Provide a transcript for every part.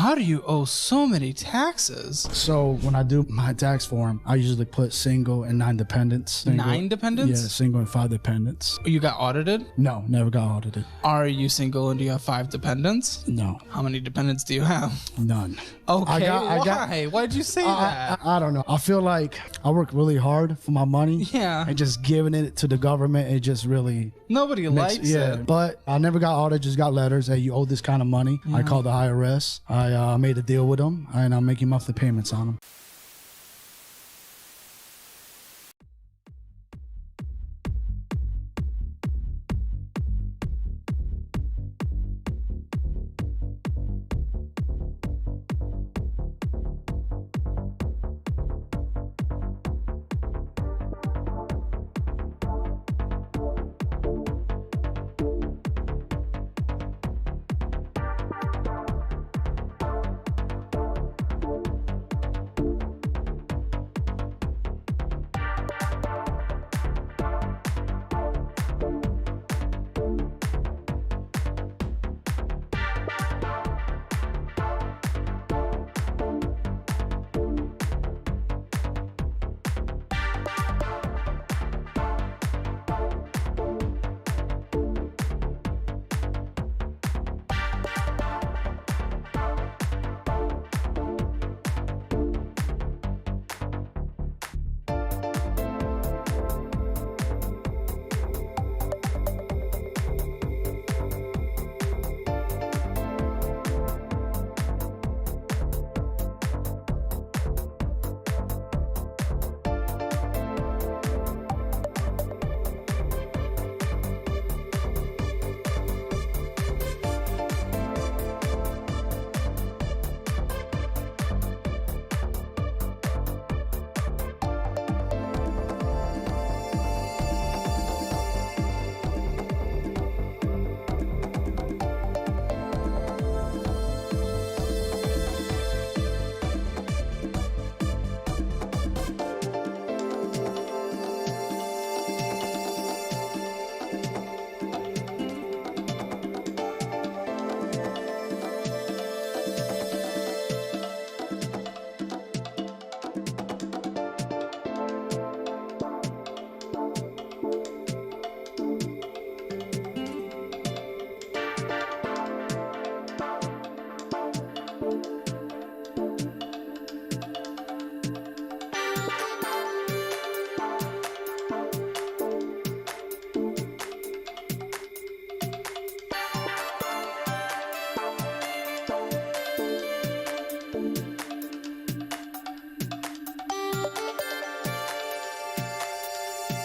How do you owe so many taxes? So when I do my tax form, I usually put single and 9 dependents. Single, 9 dependents? Yeah, single and 5 dependents. You got audited? No, never got audited. Are you single and do you have 5 dependents? No. How many dependents do you have? None. Okay, why? Why'd you say that? I don't know. I feel like I work really hard for my money. Yeah. And just giving it to the government, it just really... Nobody likes it. But I never got audited, just got letters. Hey, you owe this kind of money. Yeah. I called the IRS. I made a deal with them, and I'm making monthly payments on them.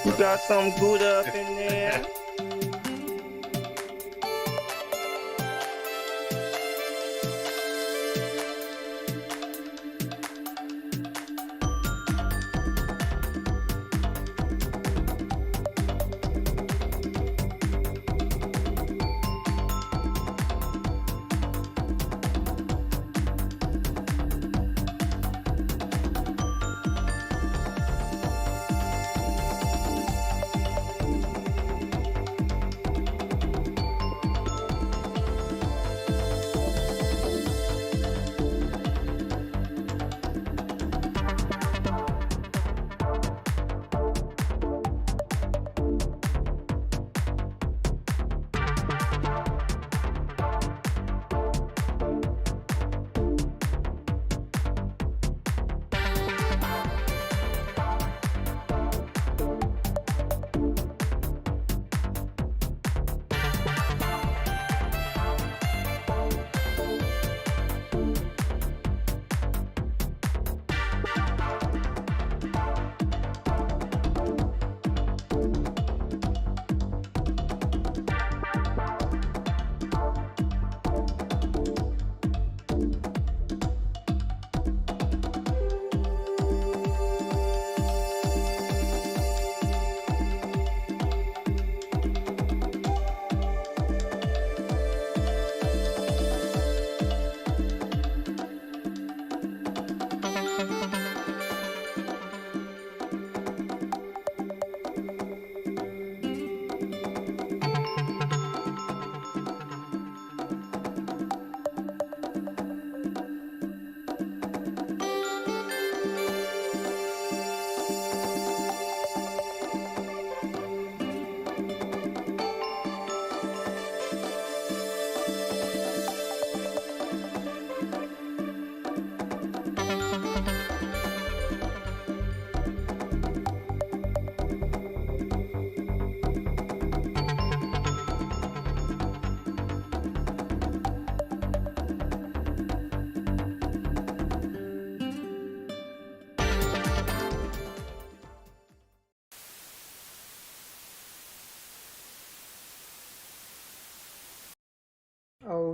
You got something good up in there?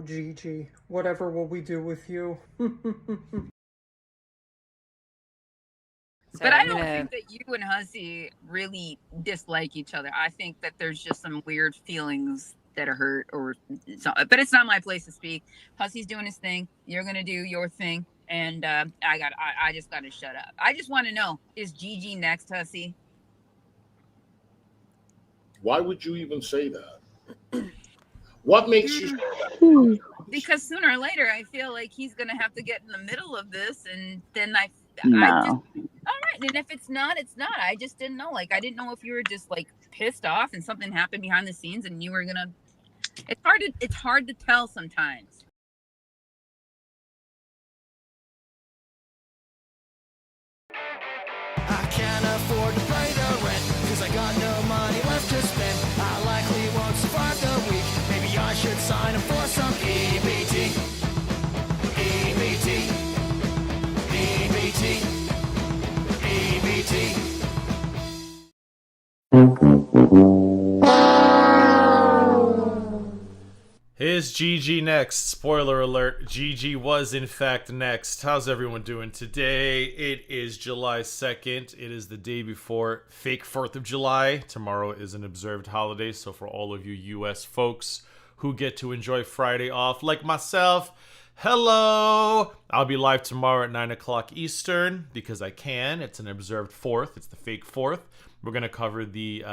Gigi. Whatever will we do with you? But I don't think that you and Hussey really dislike each other. I think that there's just some weird feelings that are hurt, or so, but it's not my place to speak. Hussey's doing his thing. You're gonna do your thing, and I just gotta shut up. I just want to know: is Gigi next, Hussey? Why would you even say that? What makes you say that? Because sooner or later, I feel like he's gonna have to get in the middle of this, and then I just, all right. And if it's not, it's not. I just didn't know. Like, I didn't know if you were just like pissed off and something happened behind the scenes, and you were gonna. It's hard to tell sometimes. I can't afford to pay the rent, cause I got no money left to spend. I likely won't survive the week. Maybe I should sign up for some EBT. EBT. EBT. EBT. Is Gigi next? Spoiler alert, Gigi was in fact next. How's everyone doing today? It is July 2nd. It is the day before fake 4th of July. Tomorrow is an observed holiday, so for all of you US folks who get to enjoy Friday off, like myself, hello! I'll be live tomorrow at 9 o'clock Eastern, because I can. It's an observed 4th. It's the fake 4th. We're going to cover the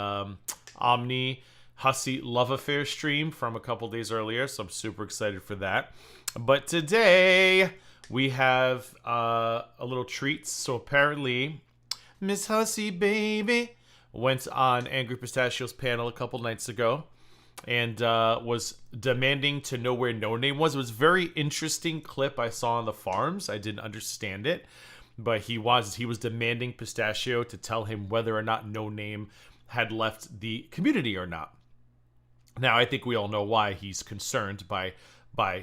Omni Hussey love affair stream from a couple days earlier, so I'm super excited for that. But today we have a little treat. So apparently Miss Hussey baby went on Angry Pistachio's panel a couple nights ago and was demanding to know where No Name was. It was a very interesting clip I saw on the farms. I didn't understand it, but he was demanding Pistachio to tell him whether or not No Name had left the community or not. Now, I think we all know why he's concerned by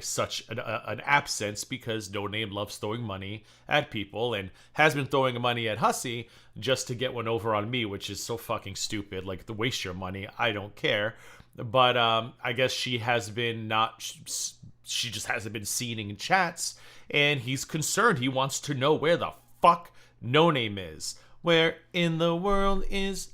such an absence, because No Name loves throwing money at people and has been throwing money at Hussey just to get one over on me, which is so fucking stupid. Like, to waste your money, I don't care. But I guess she just hasn't been seen in chats, and he's concerned. He wants to know where the fuck No Name is. Where in the world is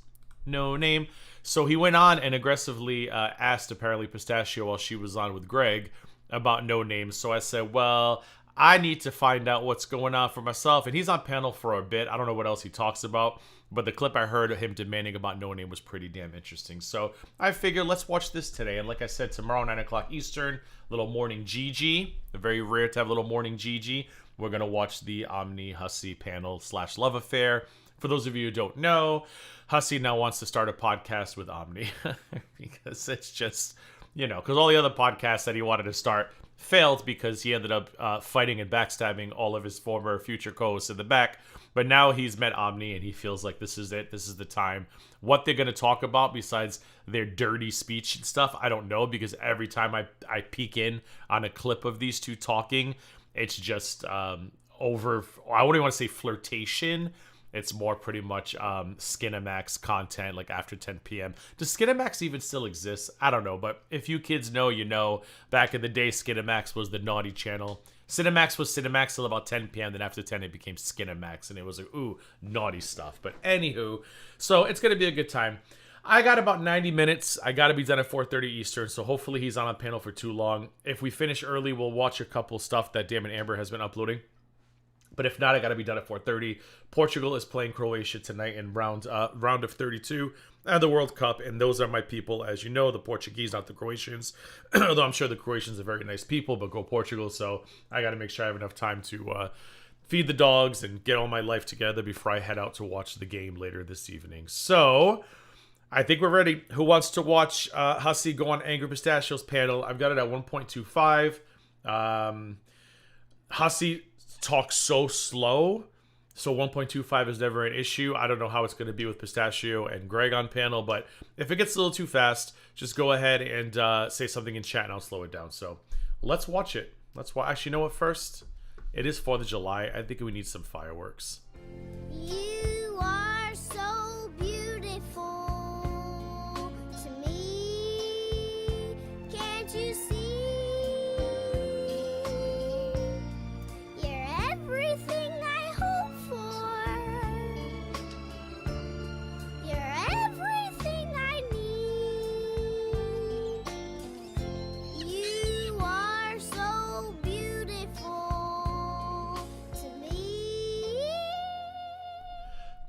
No Name? So he went on and aggressively asked, apparently, Pistachio while she was on with Greg about No Name. So I said, well, I need to find out what's going on for myself. And he's on panel for a bit. I don't know what else he talks about, but the clip I heard of him demanding about No Name was pretty damn interesting. So I figured, let's watch this today. And like I said, tomorrow, 9 o'clock Eastern, little morning Gigi. Very rare to have a little morning Gigi. We're going to watch the Omni Hussey panel / love affair. For those of you who don't know, Hussey now wants to start a podcast with Omni because it's just, because all the other podcasts that he wanted to start failed because he ended up fighting and backstabbing all of his former future co-hosts in the back. But now he's met Omni and he feels like this is it. This is the time. What they're going to talk about besides their dirty speech and stuff, I don't know, because every time I peek in on a clip of these two talking, it's just over, I wouldn't even want to say flirtation. It's more pretty much Skinamax content, like after 10 p.m. Does Skinamax even still exist? I don't know, but if you kids know, you know. Back in the day, Skinamax was the naughty channel. Cinemax was Cinemax till about 10 p.m. Then after 10, it became Skinamax, and it was like, ooh, naughty stuff. But anywho, so it's going to be a good time. I got about 90 minutes. I got to be done at 4:30 Eastern, so hopefully he's on a panel for too long. If we finish early, we'll watch a couple stuff that Damon Amber has been uploading. But if not, I got to be done at 4:30. Portugal is playing Croatia tonight in round of 32 at the World Cup, and those are my people, as you know, the Portuguese, not the Croatians. Although I'm sure the Croatians are very nice people, but go Portugal. So I got to make sure I have enough time to feed the dogs and get all my life together before I head out to watch the game later this evening. So I think we're ready. Who wants to watch Hussey go on Angry Pistachio's panel? I've got it at 1.25. Hussey talks so slow, so 1.25 is never an issue. I don't know how it's going to be with Pistachio and Greg on panel, but if it gets a little too fast, just go ahead and say something in chat and I'll slow it down. So let's watch it. Actually, you know what, first? It is 4th of July. I think we need some fireworks. You are so beautiful to me. Can't you see?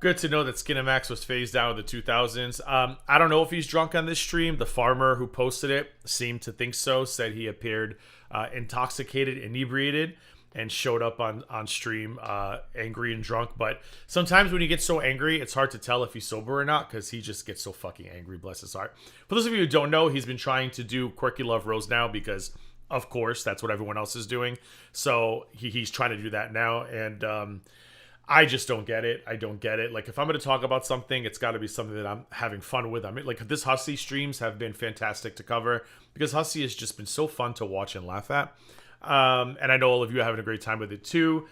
Good to know that Skinamax was phased out in the 2000s. I don't know if he's drunk on this stream. The farmer who posted it seemed to think so, said he appeared intoxicated, inebriated, and showed up on stream angry and drunk. But sometimes when he gets so angry, it's hard to tell if he's sober or not, because he just gets so fucking angry, bless his heart. For those of you who don't know, he's been trying to do Quirky Love Rose now because, of course, that's what everyone else is doing. So he's trying to do that now, and I just don't get it. I don't get it. Like, if I'm going to talk about something, it's got to be something that I'm having fun with. I mean, like, this Hussey streams have been fantastic to cover because Hussey has just been so fun to watch and laugh at. And I know all of you are having a great time with it too.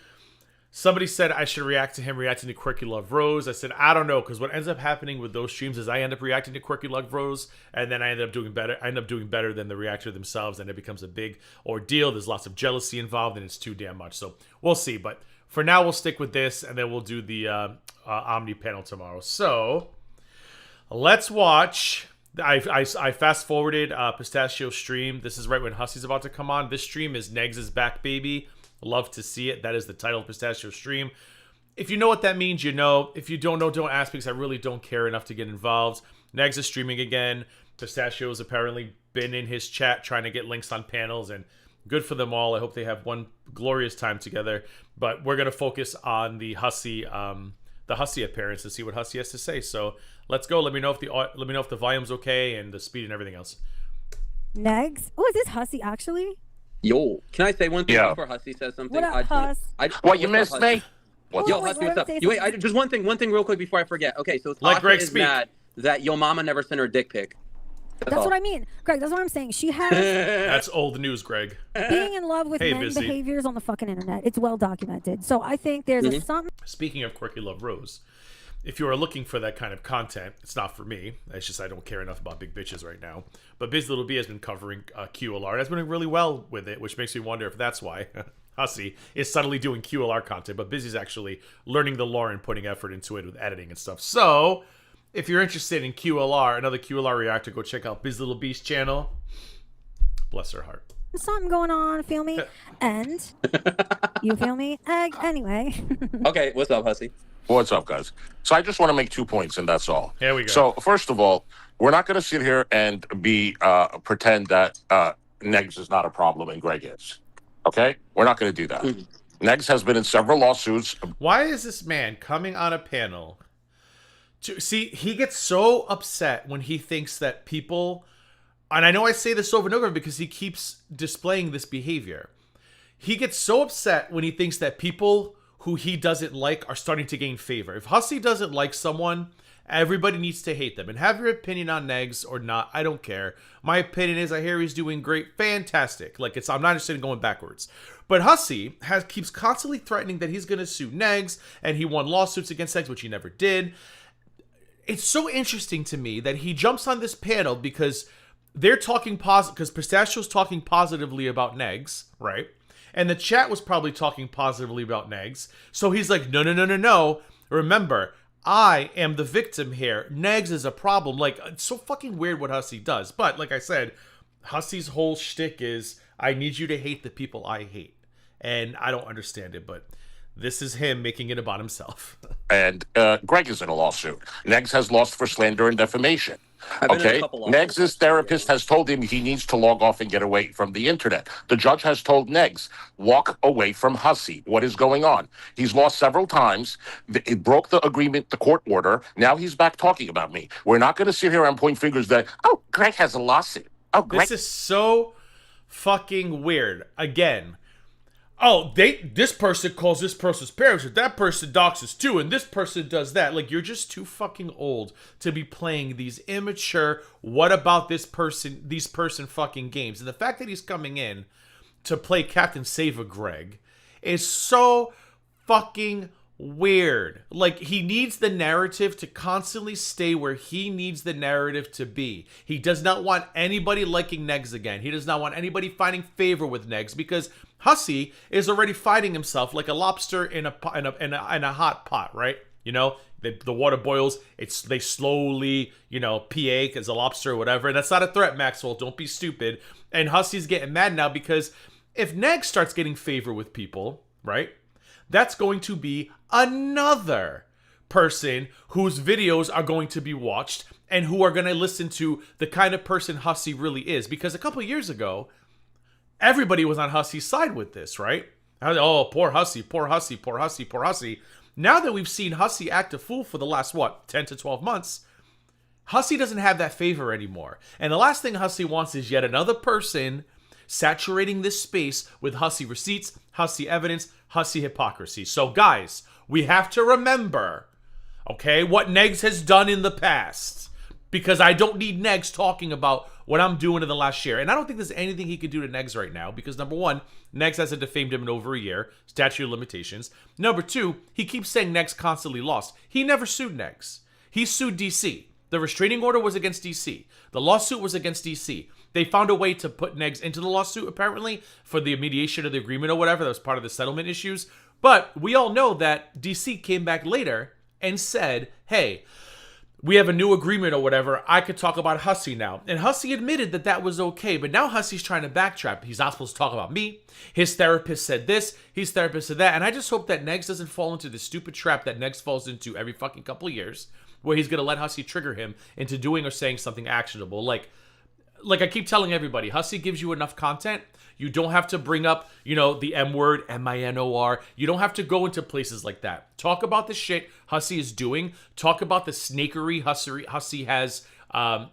Somebody said I should react to him reacting to Quirky Love Rose. I said, I don't know, because what ends up happening with those streams is I end up reacting to Quirky Love Rose, and then I end up doing better. I end up doing better than the reactor themselves, and it becomes a big ordeal. There's lots of jealousy involved, and it's too damn much. So we'll see. But for now, we'll stick with this, and then we'll do the Omni panel tomorrow. So let's watch. I fast forwarded Pistachio's stream. This is right when Hussey's about to come on. This stream is Negs' back, baby. Love to see it. That is the title of Pistachio's stream. If you know what that means, you know. If you don't know, don't ask, because I really don't care enough to get involved. Negs is streaming again. Pistachio's apparently been in his chat trying to get links on panels, and good for them all. I hope they have one glorious time together. But we're gonna focus on the Hussey appearance to see what Hussey has to say. So let's go. Let me know if the volume's okay and the speed and everything else. Negs? Oh, is this Hussey actually? Yo, can I say one thing before Hussey says something? What up, Huss? What, you missed me? What's Yo, Hussey, what's up? Wait, just one thing real quick before I forget. Okay, so Tasha is mad that yo mama never sent her dick pic. That's what I mean. Greg, that's what I'm saying. She has... That's old news, Greg. Being in love with men behaviors on the fucking internet. It's well documented. So I think there's something... Speaking of Quirky Love Rose, if you are looking for that kind of content, it's not for me. It's just I don't care enough about big bitches right now. But Biz Little B has been covering QLR and has been doing really well with it, which makes me wonder if that's why Hussey is subtly doing QLR content. But Biz is actually learning the lore and putting effort into it with editing and stuff. So if you're interested in QLR, another QLR reactor, go check out Biz Little B's channel. Bless her heart. Something going on, feel me? And you feel me? Anyway. Okay, what's up, Hussey? What's up, guys? So I just want to make 2 points, and that's all. Here we go. So first of all, we're not going to sit here and pretend that Negs is not a problem and Greg is. Okay? We're not going to do that. Negs has been in several lawsuits. Why is this man coming on a panel? See, he gets so upset when he thinks that people... And I know I say this over and over because he keeps displaying this behavior. He gets so upset when he thinks that people who he doesn't like are starting to gain favor. If Hussey doesn't like someone, everybody needs to hate them. And have your opinion on Negs or not, I don't care. My opinion is I hear he's doing great, fantastic. Like, I'm not interested in going backwards. But Hussey keeps constantly threatening that he's going to sue Negs, and he won lawsuits against Negs, which he never did. It's so interesting to me that he jumps on this panel because they're talking positive, because Pistachio's talking positively about Negs, right? And the chat was probably talking positively about Negs. So he's like, no. Remember, I am the victim here. Negs is a problem. Like, it's so fucking weird what Hussey does. But like I said, Hussey's whole shtick is, I need you to hate the people I hate. And I don't understand it, but this is him making it about himself. And Greg is in a lawsuit. Negs has lost for slander and defamation. Okay, Negs' therapist has told him he needs to log off and get away from the internet. The judge has told Negs, walk away from Hussey. What is going on? He's lost several times. It broke the agreement, the court order. Now he's back talking about me. We're not going to sit here and point fingers that, oh, Greg has a lawsuit. Oh, Greg. This is so fucking weird. Again, oh, this person calls this person's parents, or that person doxes too, and this person does that. Like, you're just too fucking old to be playing these immature, what about these person fucking games. And the fact that he's coming in to play Captain Save-A-Greg is so fucking weird. Like, he needs the narrative to constantly stay where he needs the narrative to be. He does not want anybody liking Negs again. He does not want anybody finding favor with Negs, because Hussey is already fighting himself like a lobster in a hot pot, right? You know, the water boils. They slowly, PA as a lobster or whatever. And that's not a threat, Maxwell. Don't be stupid. And Hussey's getting mad now because if Negs starts getting favor with people, right? That's going to be another person whose videos are going to be watched and who are going to listen to the kind of person Hussey really is. Because a couple of years ago, everybody was on Hussey's side with this, right? Oh, poor Hussey, poor Hussey, poor Hussey, poor Hussey. Now that we've seen Hussey act a fool for the last, 10 to 12 months, Hussey doesn't have that favor anymore. And the last thing Hussey wants is yet another person saturating this space with Hussey receipts, Hussey evidence, Hussey hypocrisy. So guys, we have to remember, okay, what Negs has done in the past. Because I don't need Negs talking about what I'm doing in the last year. And I don't think there's anything he could do to Negs right now. Because number one, Negs hasn't defamed him in over a year. Statute of limitations. Number two, he keeps saying Negs constantly lost. He never sued Negs. He sued DC. The restraining order was against DC. The lawsuit was against DC. They found a way to put Negs into the lawsuit, apparently, for the mediation of the agreement or whatever. That was part of the settlement issues. But we all know that DC came back later and said, hey, we have a new agreement or whatever. I could talk about Hussey now. And Hussey admitted that that was okay. But now Hussey's trying to backtrack. He's not supposed to talk about me. His therapist said this. His therapist said that. And I just hope that Negs doesn't fall into the stupid trap that Negs falls into every fucking couple of years, where he's going to let Hussey trigger him into doing or saying something actionable. Like I keep telling everybody, Hussey gives you enough content. You don't have to bring up, the M word, M-I-N-O-R. You don't have to go into places like that. Talk about the shit Hussey is doing. Talk about the snakery Hussey has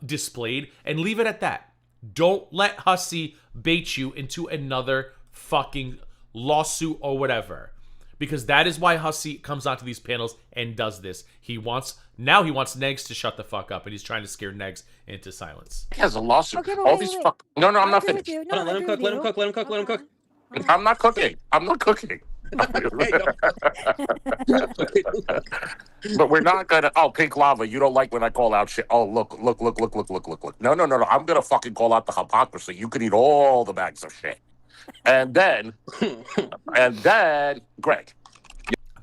displayed, and leave it at that. Don't let Hussey bait you into another fucking lawsuit or whatever. Because that is why Hussey comes onto these panels and does this. He wants Negs to shut the fuck up, and he's trying to scare Negs into silence. He has a lawsuit. Okay, All these fuck. No, I'm not finished. Let him cook. Let him cook. Let him cook. Let him cook. I'm not cooking. I'm not cooking. But we're not gonna. Oh, Pink Lava, you don't like when I call out shit. Oh, look. No. I'm gonna fucking call out the hypocrisy. You can eat all the bags of shit, and then, Greg.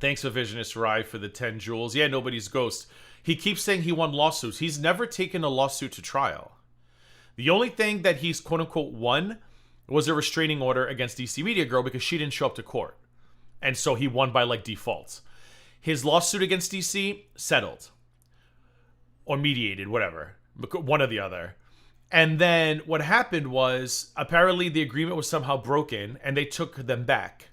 Thanks, Revisionist Rye, for the 10 jewels. Yeah, nobody's ghost. He keeps saying he won lawsuits. He's never taken a lawsuit to trial. The only thing that he's quote-unquote won was a restraining order against DC Media Girl because she didn't show up to court. And so he won by, default. His lawsuit against DC settled. Or mediated, whatever. One or the other. And then what happened was, apparently the agreement was somehow broken, and they took them back.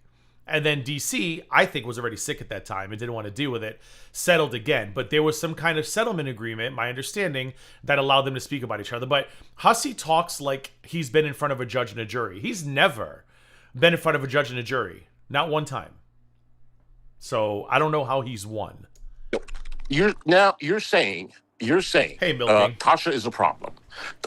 And then DC, I think, was already sick at that time and didn't want to deal with it, settled again. But there was some kind of settlement agreement, my understanding, that allowed them to speak about each other. But Hussey talks like he's been in front of a judge and a jury. He's never been in front of a judge and a jury. Not one time. So I don't know how he's won. You're saying, hey, Milky. Tasha is a problem.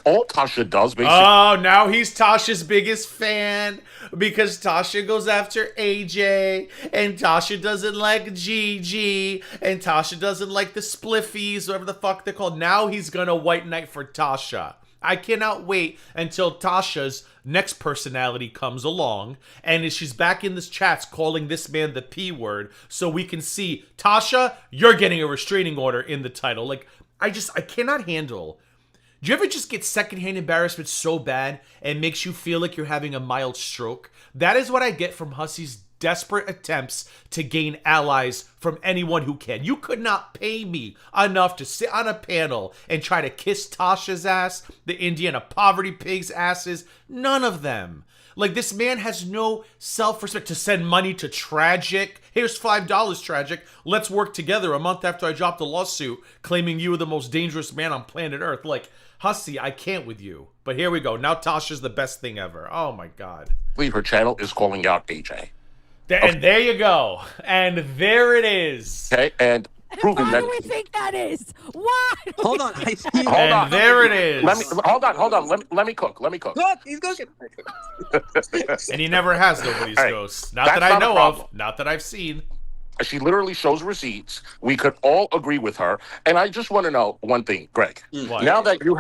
All Tasha does basically. Oh, now he's Tasha's biggest fan because Tasha goes after AJ and Tasha doesn't like Gigi and Tasha doesn't like the Spliffies, whatever the fuck they're called. Now he's gonna white knight for Tasha. I cannot wait until Tasha's next personality comes along and she's back in this chats calling this man the P word so we can see, Tasha, you're getting a restraining order in the title. I cannot handle. Do you ever just get secondhand embarrassment so bad and makes you feel like you're having a mild stroke? That is what I get from Hussey's desperate attempts to gain allies from anyone who can. You could not pay me enough to sit on a panel and try to kiss Tasha's ass, the Indiana Poverty Pigs' asses. None of them. This man has no self-respect to send money to Tragic. Here's $5, Tragic. Let's work together a month after I dropped a lawsuit claiming you were the most dangerous man on planet Earth. Hussey, I can't with you. But here we go. Now Tasha's the best thing ever. Oh, my God. Her channel is calling out AJ. And there you go. And there it is. Okay, and proving Why that. do we think that is? Why? Hold on. I see. Hold on. There it is. Hold on. Let me cook. Look, he's cooking. And he never has nobody's ghost. Not that I know of. Not that I've seen. She literally shows receipts. We could all agree with her. And I just want to know one thing, Greg. What? Now that you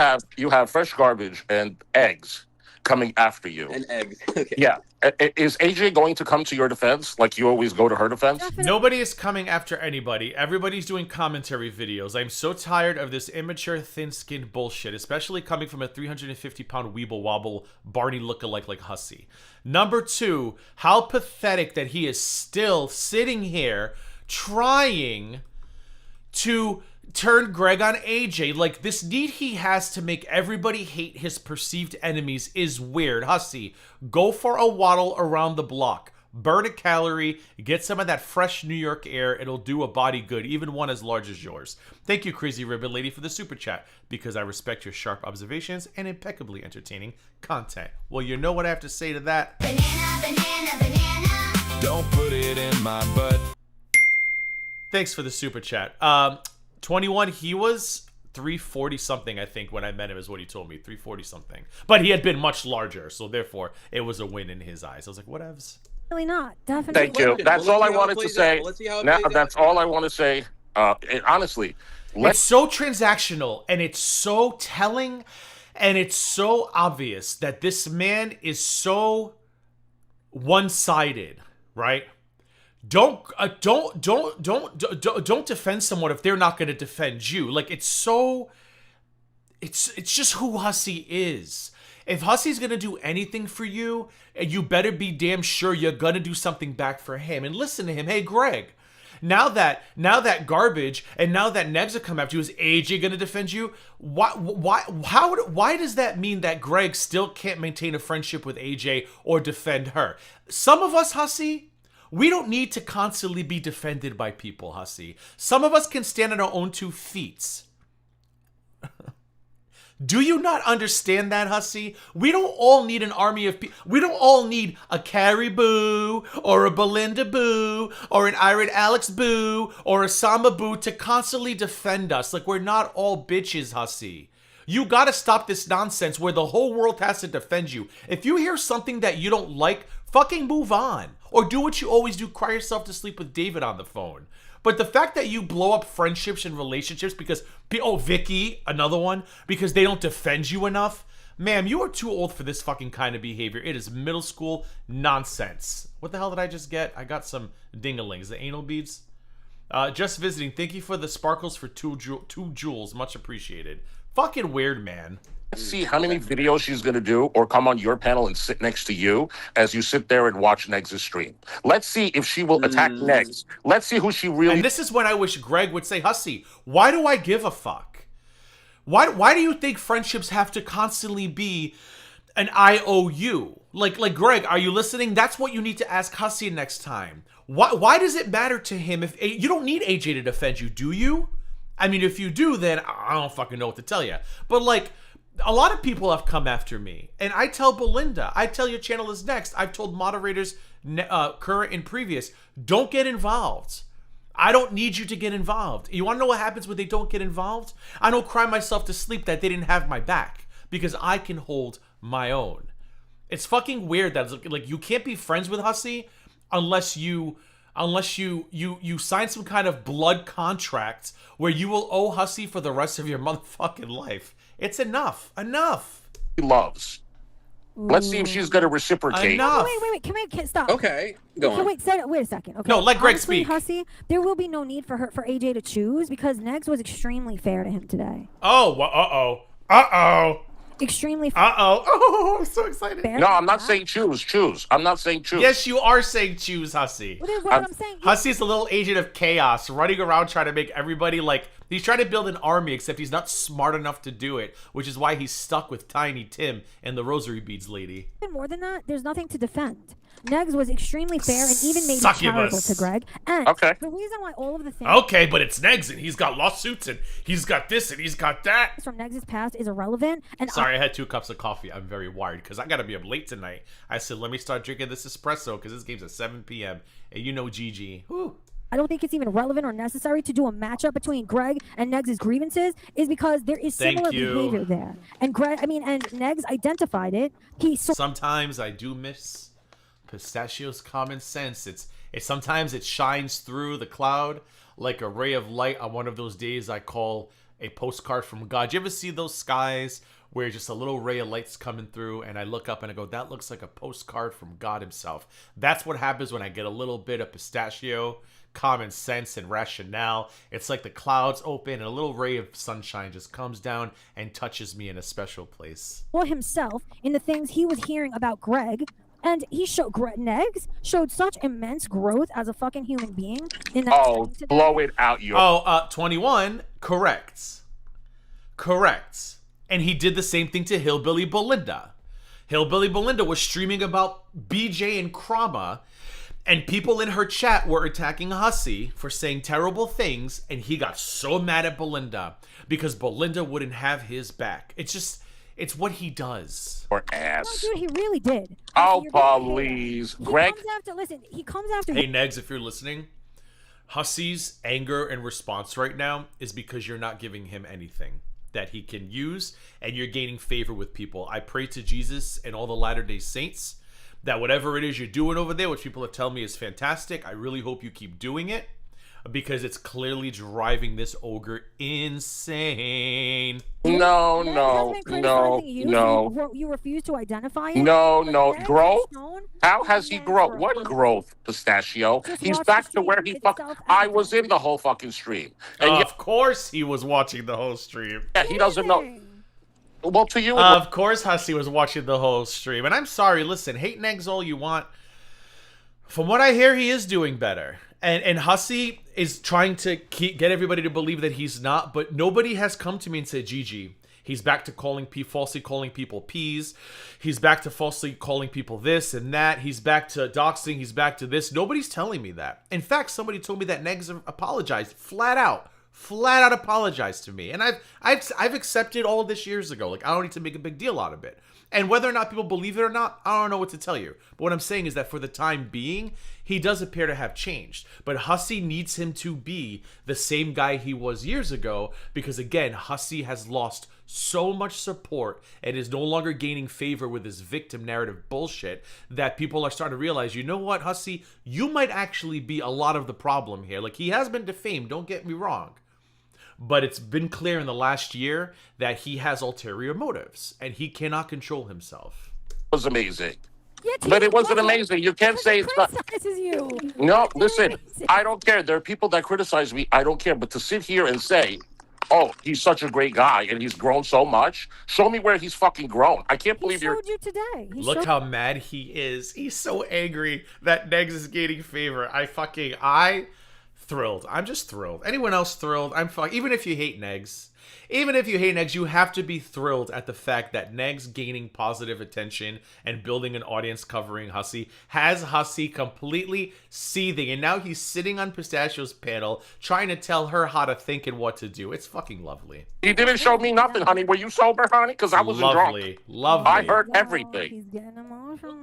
have fresh garbage and eggs coming after you. And eggs. Okay. Yeah. Is AJ going to come to your defense like you always go to her defense? Nobody is coming after anybody. Everybody's doing commentary videos. I'm so tired of this immature, thin-skinned bullshit, especially coming from a 350-pound weeble wobble Barney lookalike like Hussey. Number two, how pathetic that he is still sitting here trying to turn Greg on AJ. Like, this need he has to make everybody hate his perceived enemies is weird. Hussy, go for a waddle around the block. Burn a calorie, get some of that fresh New York air. It'll do a body good, even one as large as yours. Thank you, Crazy Ribbon Lady, for the super chat, because I respect your sharp observations and impeccably entertaining content. Well, you know what I have to say to that? Banana, banana, banana. Don't put it in my butt. Thanks for the super chat. 21, he was 340 something, I think, when I met him, is what he told me. 340 something. But he had been much larger, so therefore it was a win in his eyes. I was like, whatevs. Really not. Definitely. Thank you. That's all I wanted to say. Now, that's all I want to say. Honestly, it's so transactional, and it's so telling, and it's so obvious that this man is so one-sided, right? Don't defend someone if they're not going to defend you. Like, it's just who Hussy is. If Hussy's going to do anything for you, you better be damn sure you're going to do something back for him. And listen to him. Hey, Greg, now that garbage and now that Negs have come after you, is AJ going to defend you? Why does that mean that Greg still can't maintain a friendship with AJ or defend her? Some of us, Hussy, we don't need to constantly be defended by people, Hussy. Some of us can stand on our own 2 feet. Do you not understand that, Hussy? We don't all need an army of people. We don't all need a Carrie Boo, or a Belinda Boo, or an Irene Alex Boo, or a Samba Boo to constantly defend us. Like, we're not all bitches, Hussy. You gotta stop this nonsense where the whole world has to defend you. If you hear something that you don't like, fucking move on. Or do what you always do, cry yourself to sleep with David on the phone. But the fact that you blow up friendships and relationships because, Vicky, another one, because they don't defend you enough, ma'am, you are too old for this fucking kind of behavior. It is middle school nonsense. What the hell did I just get? I got some dingalings, the anal beads. Just visiting. Thank you for the sparkles for 2 jewels. Much appreciated. Fucking weird, man. Let's see how many videos she's going to do or come on your panel and sit next to you as you sit there and watch Negs' stream. Let's see if she will attack Negs. Let's see who she really... And this is when I wish Greg would say, Hussy, why do I give a fuck? Why do you think friendships have to constantly be an IOU? Like, Greg, are you listening? That's what you need to ask Hussy next time. Why does it matter to him if... You don't need AJ to defend you, do you? I mean, if you do, then I don't fucking know what to tell you. But, like... A lot of people have come after me, and I tell Belinda, I tell your channel is next. I've told moderators, current and previous, don't get involved. I don't need you to get involved. You want to know what happens when they don't get involved? I don't cry myself to sleep that they didn't have my back, because I can hold my own. It's fucking weird that, like, you can't be friends with Hussy unless you sign some kind of blood contract where you will owe Hussy for the rest of your motherfucking life. It's enough. Enough. He loves. Let's see if she's going to reciprocate. Enough. Wait. Can we stop? Okay, go on. Wait a second. Okay. No, let Greg Honestly, speak. Hussy, there will be no need for AJ to choose because Negs was extremely fair to him today. Oh, well, uh-oh. Extremely fair. Oh, I'm so excited. No, I'm not saying choose. I'm not saying choose. Yes, you are saying choose, Hussy. Well, what I'm saying. Hussy's a little agent of chaos, running around trying to make everybody, like, he's trying to build an army, except he's not smart enough to do it, which is why he's stuck with Tiny Tim and the Rosary Beads lady. More than that, there's nothing to defend. Negs was extremely fair and even made it charitable to Greg. And the reason why all of the things... Okay, but it's Negs, and he's got lawsuits, and he's got this, and he's got that. ...from Negs' past is irrelevant. And Sorry, I had 2 cups of coffee. I'm very wired, because I got to be up late tonight. I said, let me start drinking this espresso, because this game's at 7 p.m., and you know Gigi. Whew. I don't think it's even relevant or necessary to do a matchup between Greg and Negs' grievances is because there is similar behavior there. And and Negs identified it. Sometimes I do miss Pistachio's common sense. It's sometimes it shines through the cloud like a ray of light on one of those days I call a postcard from God. You ever see those skies where just a little ray of light's coming through and I look up and I go, that looks like a postcard from God himself. That's what happens when I get a little bit of Pistachio common sense and rationale. It's like the clouds open and a little ray of sunshine just comes down and touches me in a special place. For himself, in the things he was hearing about Greg, And Negs showed such immense growth as a fucking human being in that. Blow it out, you. 21, correct. And he did the same thing to Hillbilly Belinda. Hillbilly Belinda was streaming about BJ and Krama, and people in her chat were attacking Hussey for saying terrible things, and he got so mad at Belinda because Belinda wouldn't have his back. It's what he does. Or ass. No, dude, he really did. Oh, please. Greg. He comes after. Hey, Negs, if you're listening, Hussey's anger and response right now is because you're not giving him anything that he can use, and you're gaining favor with people. I pray to Jesus and all the Latter-day Saints that whatever it is you're doing over there, which people are telling me is fantastic, I really hope you keep doing it, because it's clearly driving this ogre insane. No. You refuse to identify him? No. Growth? How has he grown? What growth, Pistachio? He's back to where he I was in the whole fucking stream. And of course he was watching the whole stream. Yeah, he doesn't know. Well, to you... Of course Hussey was watching the whole stream. And I'm sorry, listen, hate Negs all you want. From what I hear, he is doing better. And Hussey is trying to get everybody to believe that he's not, but nobody has come to me and said, Gigi, he's back to falsely calling people peas. He's back to falsely calling people this and that. He's back to doxing. He's back to this. Nobody's telling me that. In fact, somebody told me that Negs apologized flat out apologized to me. And I've accepted all of this years ago. Like, I don't need to make a big deal out of it. And whether or not people believe it or not, I don't know what to tell you. But what I'm saying is that for the time being, he does appear to have changed. But Hussey needs him to be the same guy he was years ago, because again, Hussey has lost so much support and is no longer gaining favor with his victim narrative bullshit that people are starting to realize, you know what, Hussey, you might actually be a lot of the problem here. Like, he has been defamed, don't get me wrong. But it's been clear in the last year that he has ulterior motives and he cannot control himself. It was amazing. But it wasn't amazing. You can't say it's not. You. No, listen, I don't care. There are people that criticize me. I don't care. But to sit here and say, oh, he's such a great guy and he's grown so much. Show me where he's fucking grown. I can't believe you today. Look how mad he is. He's so angry that Negs is gaining favor. Thrilled. I'm just thrilled. Anyone else thrilled? Even if you hate Negs. Even if you hate Negs, you have to be thrilled at the fact that Negs gaining positive attention and building an audience covering Hussey has Hussey completely seething. And now he's sitting on Pistachio's panel trying to tell her how to think and what to do. It's fucking lovely. He didn't show me nothing, honey. Were you sober, honey? Because I wasn't drunk. Lovely. I heard everything. He's getting emotional.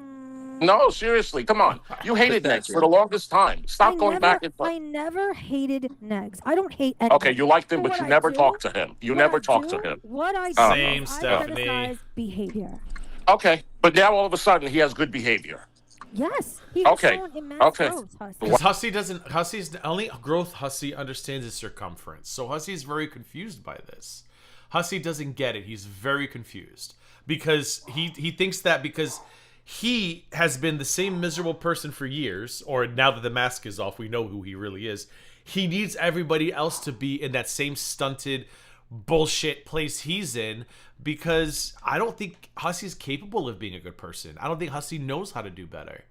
No, seriously, come on. You hated Negs for the longest time. Stop going back and forth. I never hated Negs. I don't hate anyone. Okay, you liked him, but you never talked to him. You never talked to him. What I do, Same, Stephanie. I criticize behavior. Okay, but now all of a sudden he has good behavior. Yes. He's okay. Growth, Hussey Hussey's only growth Hussey understands his circumference. So Hussey's very confused by this. Hussey doesn't get it. He's very confused because he thinks that because he has been the same miserable person for years, or now that the mask is off, we know who he really is. He needs everybody else to be in that same stunted bullshit place he's in, because I don't think Hussey's capable of being a good person. I don't think Hussey knows how to do better.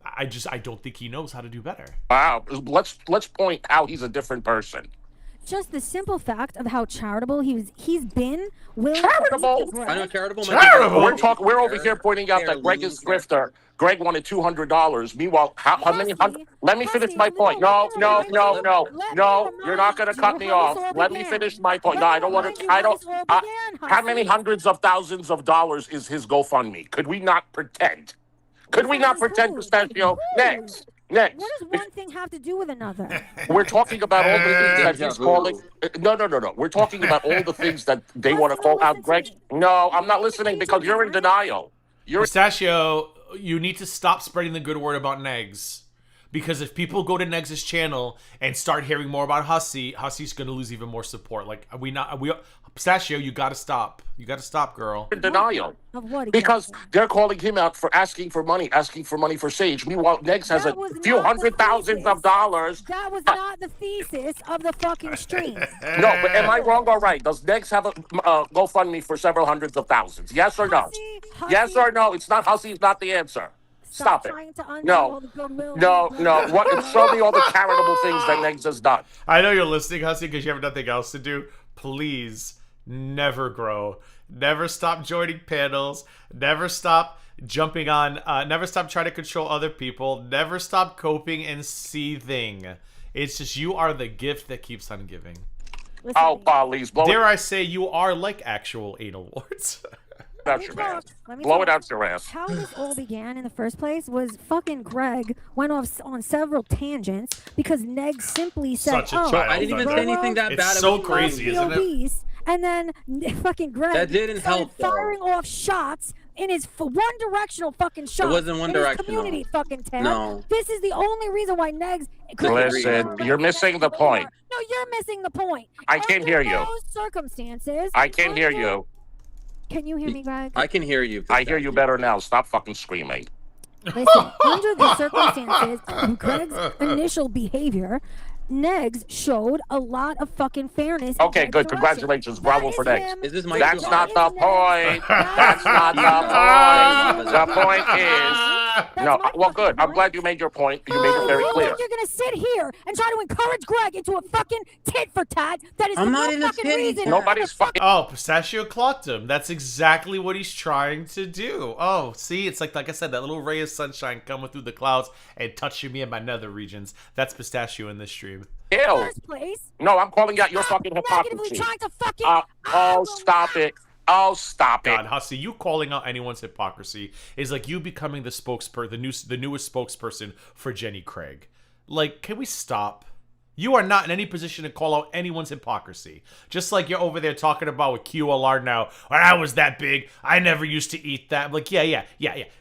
I don't think he knows how to do better. Wow. Let's point out he's a different person. Just the simple fact of how charitable he's been. Charitable. I know charitable. We're over here pointing out that Greg is grifter. Greg wanted $200. Meanwhile, how many hundred? Let me finish my point. No. You're not going to cut me off. Let me finish my point. No, I don't want to. How many hundreds of thousands of dollars is his GoFundMe? Could we not pretend? Pistachio? Next. What does one thing have to do with another? We're talking about all the things that he's calling. No. We're talking about all the things that they want to call out Greg. No, I'm not listening because you're in denial. Pistachio, you need to stop spreading the good word about Negs. Because if people go to Negs' channel and start hearing more about Hussey, Hussey's going to lose even more support. Pistachio, you got to stop. You got to stop, girl. In denial. Of what? Because they're calling him out for asking for money for Sage. Meanwhile, Negs has a few $100,000s of dollars. That was not the thesis of the fucking stream. No, but am I wrong or right? Does Negs have a GoFundMe for several hundreds of thousands? Yes or no? Yes or no? It's not Hussey's not the answer. Stop it. Trying to undo No. all the goodwill. No. What? Show me all the charitable things that Negs has done. I know you're listening, Hussy, because you have nothing else to do. Please never grow. Never stop joining panels. Never stop jumping on. Never stop trying to control other people. Never stop coping and seething. It's just you are the gift that keeps on giving. Oh, please. Dare I say you are like actual anal warts. Out your ass. Blow it out your ass. How this all began in the first place was fucking Greg went off on several tangents because Neg simply said, Such a child. I didn't even say anything that bad. It's so crazy, isn't it? And then fucking Greg That didn't help, though. firing off shots in his one-directional fucking shots. It wasn't one-directional. Community fucking tab. No. This is the only reason why Negs. Listen, you're missing the point. No, you're missing the point. I can't hear you. Under those circumstances. I can't hear you. Can you hear me, Greg? I can hear you. I hear you better now. Stop fucking screaming. Listen, under the circumstances of Greg's initial behavior, Negs showed a lot of fucking fairness. Okay, good. Congratulations. Bravo for Negs. Is this my That's not the point. That's not the point. The point is... No, well, good. I'm glad you made your point. You made it very clear. You're going to sit here and try to encourage Greg into a fucking tit for tat. That is I'm the not no in a fucking tit. reason. Nobody's fucking... Oh, Pistachio clocked him. That's exactly what he's trying to do. Oh, see, it's like I said, that little ray of sunshine coming through the clouds and touching me in my nether regions. That's Pistachio in this stream. Ew. First place. No, I'm calling out your fucking hypocrisy. Trying to fucking... Oh, stop it. Oh, stop it. God, Hussy, you calling out anyone's hypocrisy is like you becoming the spokesperson, the newest spokesperson for Jenny Craig. Like, can we stop? You are not in any position to call out anyone's hypocrisy. Just like you're over there talking about with QLR now. When I was that big, I never used to eat that. I'm like, yeah.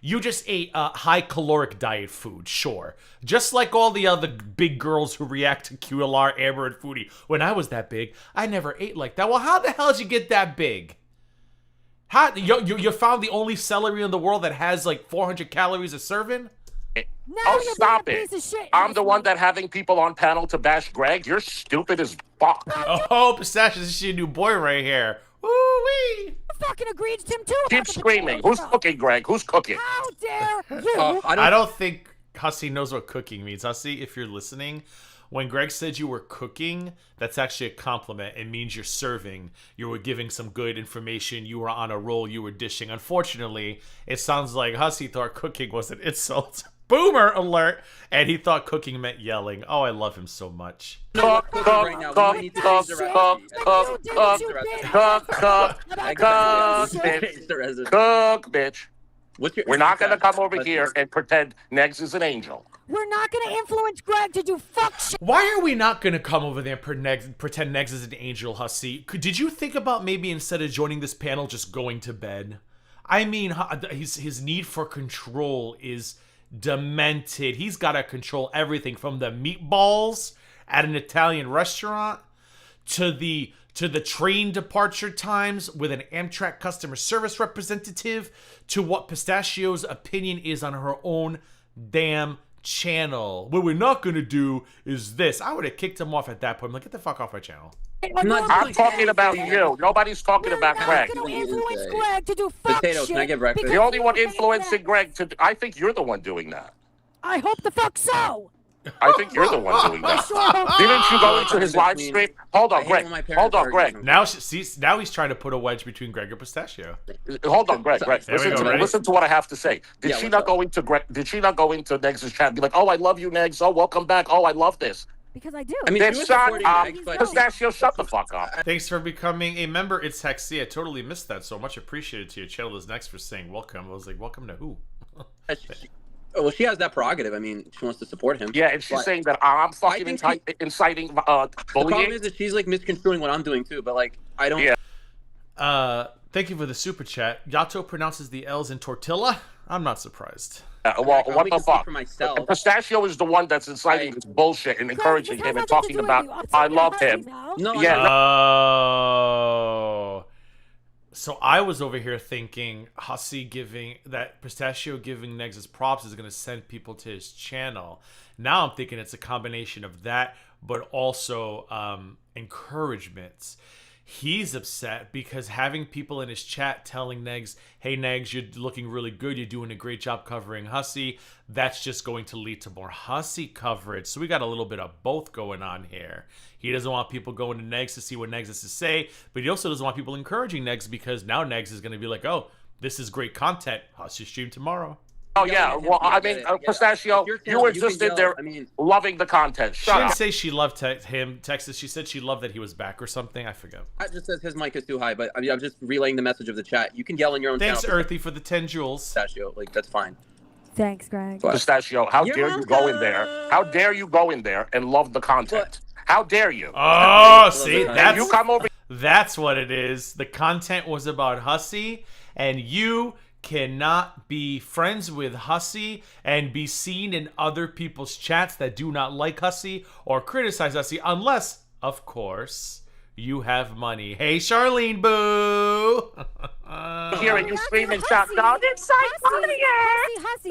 You just ate high caloric diet food, sure. Just like all the other big girls who react to QLR, Amber, and Foodie. When I was that big, I never ate like that. Well, how the hell did you get that big? How you found the only celery in the world that has like 400 calories a serving? Oh, stop it. I'm the one that having people on panel to bash Greg. You're stupid as fuck. Oh, Pistachio, this is your new boy right here. Woo-wee. I fucking agreed to him too. Keep screaming. Who's cooking, Greg? Who's cooking? How dare you? I don't think Hussy knows what cooking means. Hussy, if you're listening, when Greg said you were cooking, that's actually a compliment. It means you're serving. You were giving some good information. You were on a roll. You were dishing. Unfortunately, it sounds like Hussy thought cooking was an insult. Boomer alert! And he thought cooking meant yelling. Oh, I love him so much. Cook, bitch. Cook, bitch. We're not going to come over here and pretend Negs is an angel. We're not going to influence Greg to do fuck shit. Why are we not going to come over there and pretend Negs is an angel, Hussy? Did you think about maybe instead of joining this panel, just going to bed? I mean, his need for control is demented. He's got to control everything from the meatballs at an Italian restaurant to the train departure times with an Amtrak customer service representative to what Pistachio's opinion is on her own damn channel. What we're not going to do is this. I would have kicked him off at that point. I'm like, get the fuck off my channel. I'm talking about you. Nobody's talking about Greg. Influence Greg to do fuck Potatoes, shit. can I get breakfast? The only one influencing Greg to... I think you're the one doing that. I hope the fuck so. I think you're the one doing that. Didn't you go into his live stream? Hold on, Greg. Hold on, Greg. Now he's trying to put a wedge between Greg and Pistachio. Hold on, Greg. Listen to what I have to say. Did she not go into Negs' chat and be like, "Oh, I love you, Negs. Oh, welcome back. Oh, I love this." Because I do. I mean, then she was shut supporting up. Negs, but Pistachio, shut the fuck up. Thanks for becoming a member. It's Hexy. I totally missed that. So much appreciated to your channel is next for saying welcome. I was like, welcome to who? Well, she has that prerogative. I mean, she wants to support him. Yeah, and she's saying that I'm fucking inciting bullying. The problem is that she's like misconstruing what I'm doing too. But like, I don't. Yeah. Thank you for the super chat. Yato pronounces the L's in tortilla. I'm not surprised. Well, what the fuck? For myself. Pistachio is the one that's inciting this bullshit and encouraging him and talking about, I love him. No, yeah. Oh. So I was over here thinking Pistachio giving Negs his props is going to send people to his channel. Now I'm thinking it's a combination of that, but also encouragements. He's upset because having people in his chat telling Negs, hey, Negs, you're looking really good. You're doing a great job covering Hussey. That's just going to lead to more Hussey coverage. So we got a little bit of both going on here. He doesn't want people going to Negs to see what Negs has to say, but he also doesn't want people encouraging Negs because now Negs is going to be like, oh, this is great content. Hussey stream tomorrow. Oh, yeah. Well, I mean, Pistachio, you were just in there loving the content. She didn't say she loved him, Texas. She said she loved that he was back or something. I forget. That just says his mic is too high, but I mean, I'm just relaying the message of the chat. You can yell in your own Thanks, channel. Earthy, for the 10 jewels. Pistachio, like, that's fine. Thanks, Greg. Pistachio, how dare you go in there? How dare you go in there and love the content? How dare you? Oh, see, you come over. That's what it is. The content was about Hussey, and you cannot be friends with Hussey and be seen in other people's chats that do not like Hussey or criticize Hussey unless, of course, you have money. Hey, Charlene, boo! Hearing you scream and shout, no, it's Hussey,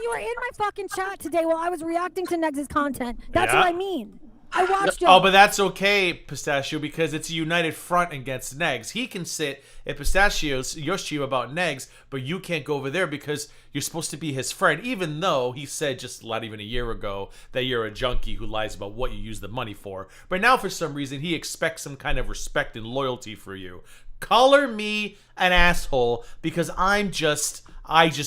you were in my fucking chat today while I was reacting to Negs' content. That's what I mean. I watched it. Oh, but that's okay, Pistachio, because it's a united front against Negs. He can sit at Pistachio's your stream about Negs, but you can't go over there because you're supposed to be his friend, even though he said just not even a year ago that you're a junkie who lies about what you use the money for. But now, for some reason, he expects some kind of respect and loyalty for you. Color me an asshole because I just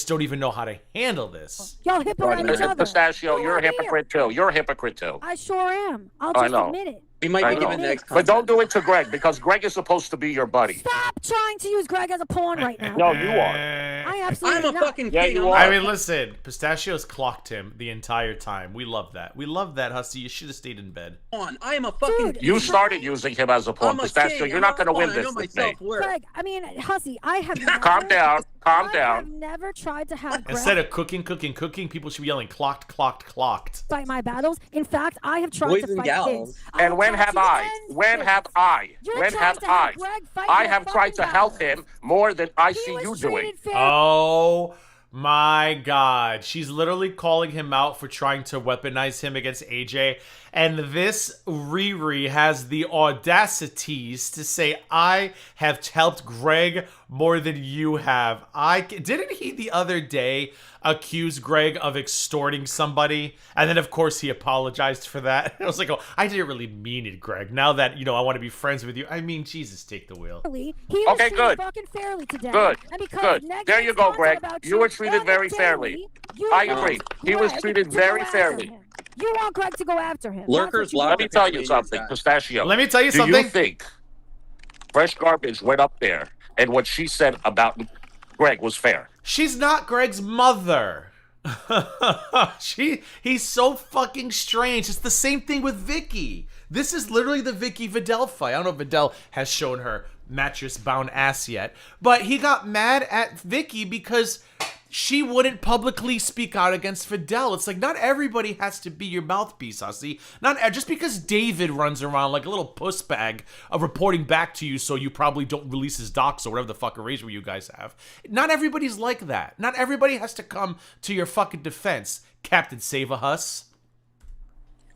don't even know how to handle this. Y'all hip around each other. Pistachio, you're a hypocrite too. You're a hypocrite too. I sure am. I'll just admit it. We might be giving Negs content. But don't do it to Greg because Greg is supposed to be your buddy. Stop trying to use Greg as a pawn right now. No, you are. I absolutely I'm a fucking king. You are. I mean, listen, Pistachio's clocked him the entire time. We love that. We love that, Hussey. You should have stayed in bed. I am a fucking You started using him as a pawn. Pistachio, you're not going to win this with me. Greg, I mean, Hussey, I have never... Calm down. Calm I down. have never tried to have Greg Instead of cooking, people should be yelling clocked, clocked, clocked. fight my battles. In fact, I have tried to fight his. And when have I? When have I? When have I? I have tried to help him more than I see you doing. Oh my God. She's literally calling him out for trying to weaponize him against AJ. And this Riri has the audacities to say, I have helped Greg more than you have. Didn't he the other day accuse Greg of extorting somebody? And then, of course, he apologized for that. I was like, oh, I didn't really mean it, Greg. Now that, I want to be friends with you. I mean, Jesus, take the wheel. He was treated fucking fairly today. Good. And because Good. There you go, Greg. You were treated very fairly. I agree. He was treated very fairly. You want Greg to go after him. Lurkers, let me tell you something, Pistachio. Let me tell you something. Do you think Fresh Garbage went up there and what she said about Greg was fair? She's not Greg's mother. He's so fucking strange. It's the same thing with Vicky. This is literally the Vicky Vidal fight. I don't know if Vidal has shown her mattress-bound ass yet, but he got mad at Vicky because she wouldn't publicly speak out against Fidel. It's like, not everybody has to be your mouthpiece, Hussey. Not just because David runs around like a little puss bag of reporting back to you so you probably don't release his docs or whatever the fuck arrangement you guys have. Not everybody's like that. Not everybody has to come to your fucking defense, Captain Save-A-Huss.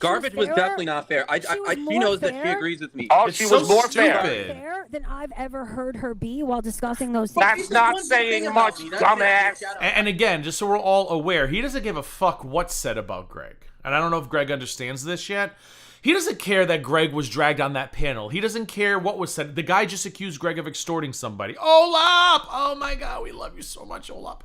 Garbage was definitely not fair. She knows that she agrees with me. Oh, she was more fair than I've ever heard her be while discussing those things. That's not saying much, dumbass. And again, just so we're all aware, he doesn't give a fuck what's said about Greg. And I don't know if Greg understands this yet. He doesn't care that Greg was dragged on that panel. He doesn't care what was said. The guy just accused Greg of extorting somebody. Olap! Oh my God, we love you so much, Olap.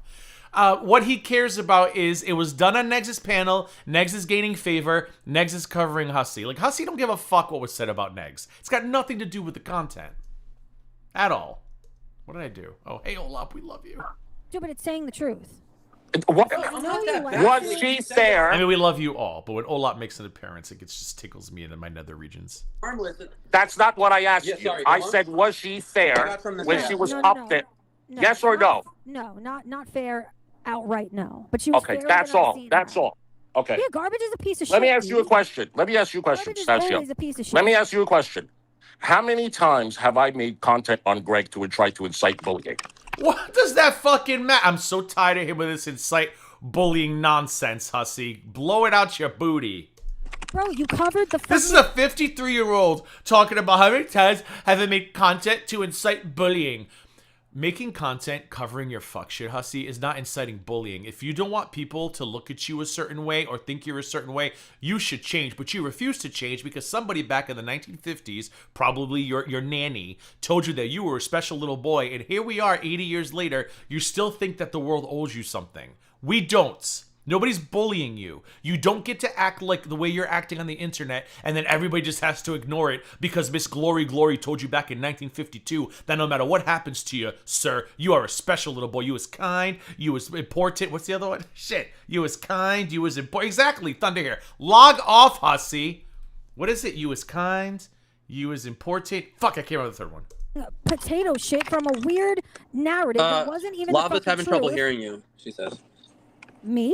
What he cares about is it was done on Negs' panel. Negs is gaining favor. Negs is covering Hussey. Like, Hussey don't give a fuck what was said about Negs. It's got nothing to do with the content. At all. What did I do? Oh, hey, Olap, we love you. Dude, but it's saying the truth. Was she fair? I mean, we love you all, but when Olap makes an appearance, it just tickles me in my nether regions. That's not what I asked you. I said, was she fair when she was up there? Yes or no? No, not fair outright, no. But she was okay, fair. That's all. That's all. Okay. Yeah, Garbage is a piece of shit. Let me ask you a question. Pistachio. Let me ask you a question. How many times have I made content on Greg to try to incite bullying? What does that fucking matter? I'm so tired of him with this incite bullying nonsense, Hussey. Blow it out your booty. Bro, you covered the. This is a 53-year-old talking about how many times have I made content to incite bullying. Making content covering your fuck shit, hussy, is not inciting bullying. If you don't want people to look at you a certain way or think you're a certain way, you should change. But you refuse to change because somebody back in the 1950s, probably your nanny, told you that you were a special little boy. And here we are 80 years later, you still think that the world owes you something. We don't. Nobody's bullying you. You don't get to act like the way you're acting on the internet, and then everybody just has to ignore it because Miss Glory told you back in 1952 that no matter what happens to you, sir, you are a special little boy. You was kind. You was important. What's the other one? Shit. You was kind. You was important. Exactly. Thunder here. Log off, hussy. What is it? You was kind. You was important. Fuck, I can't remember the third one. Potato shit from a weird narrative that wasn't even Lava's having truth. trouble hearing you, she says. Me?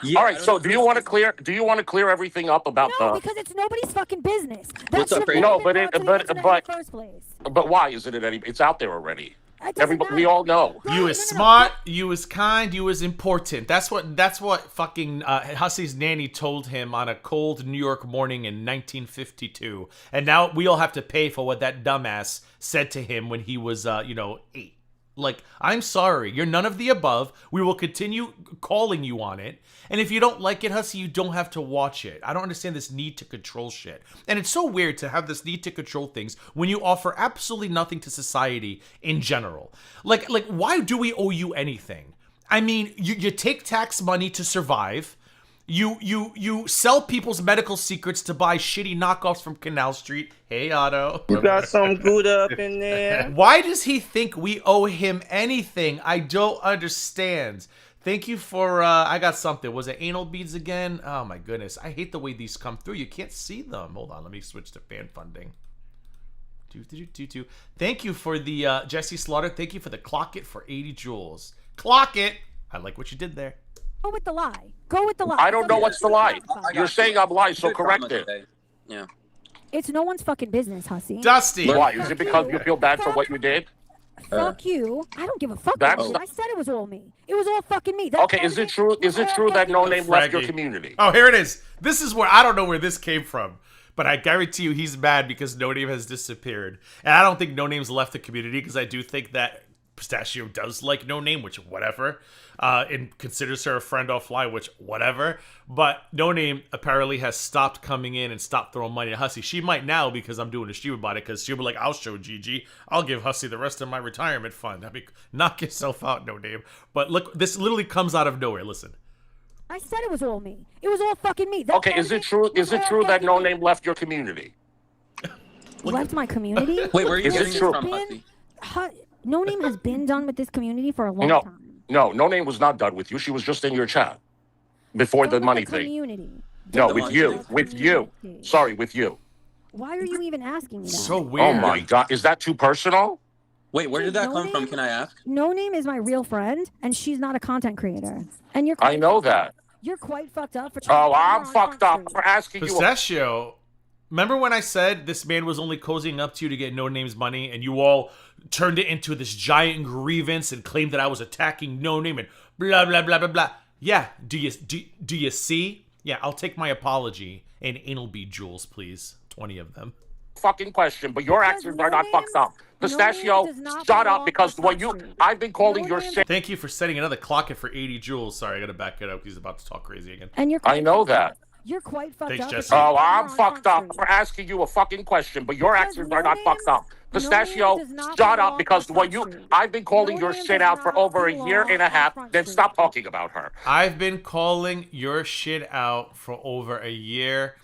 Yeah, all right, so do you want to clear everything up about No, because it's nobody's fucking business. What's up, Brady? No, but in the first place. But why isn't it any? It's out there already. Everybody, we all know. You was smart, you was kind, you was important. That's what fucking Hussy's nanny told him on a cold New York morning in 1952. And now we all have to pay for what that dumbass said to him when he was 8. Like, I'm sorry, you're none of the above. We will continue calling you on it. And if you don't like it, Hussy, you don't have to watch it. I don't understand this need to control shit. And it's so weird to have this need to control things when you offer absolutely nothing to society in general. Like why do we owe you anything? I mean, you take tax money to survive. You sell people's medical secrets to buy shitty knockoffs from Canal Street. Hey, Otto. You got some good up in there. Why does he think we owe him anything? I don't understand. Thank you for, I got something. Was it anal beads again? Oh my goodness. I hate the way these come through. You can't see them. Hold on, let me switch to fan funding. Thank you for the, Jesse Slaughter. Thank you for the clock it for 80 joules. Clock it. I like what you did there. Go with the lie. Go with the lie. I don't know what's the lie. You're saying I'm lying, so correct it. Yeah. It's no one's fucking business, Hussy. Dusty. Why? Is it because you feel bad for what you did? Fuck you. I don't give a fuck. That's I said it was all me. It was all fucking me. Okay, is it true? Is it true that No Name left your community? Oh, here it is. This is where I don't know where this came from, but I guarantee you he's mad because No Name has disappeared, and I don't think No Name's left the community because I do think that Pistachio does like No Name, which whatever, and considers her a friend offline, which whatever. But No Name apparently has stopped coming in and stopped throwing money at Hussy. She might now because I'm doing a stream about it, because she'll be like, I'll show Gigi. I'll give Hussy the rest of my retirement fund. I mean, knock yourself out, No Name. But look, this literally comes out of nowhere. Listen. I said it was all me. It was all fucking me. Okay, is it true? Is it true that No Name left your community? Left my community? Wait, where are you hearing this from, Hussy? No Name has been done with this community for a long time. No Name was not done with you. She was just in your chat before the money thing. Community. No, with you. Sorry, with you. Why are you even asking me that? So weird. Oh my God, is that too personal? Wait, where did that come from? Can I ask? No Name is my real friend, and she's not a content creator. And you're. I know that. You're quite fucked up for. I'm fucked up for asking you. Pistachio. Remember when I said this man was only cozying up to you to get No Name's money, and you all turned it into this giant grievance and claimed that I was attacking No Name and blah blah blah blah blah. Yeah, do you see? Yeah, I'll take my apology and anal bead jewels, please. 20 of them. Fucking question, but your actions are not fucked up. Pistachio, shut up, because I've been calling your shit. Thank you for setting another clock it for 80 joules. Sorry, I gotta back it up. He's about to talk crazy again. And I know that. You're quite fucked up. Jesse. Oh, I'm fucked up for asking you a fucking question, but your actions are not fucked up. Pistachio, shut up, because I've been calling your shit out for over a year and a half, then stop talking about her. I've been calling your shit out for over a year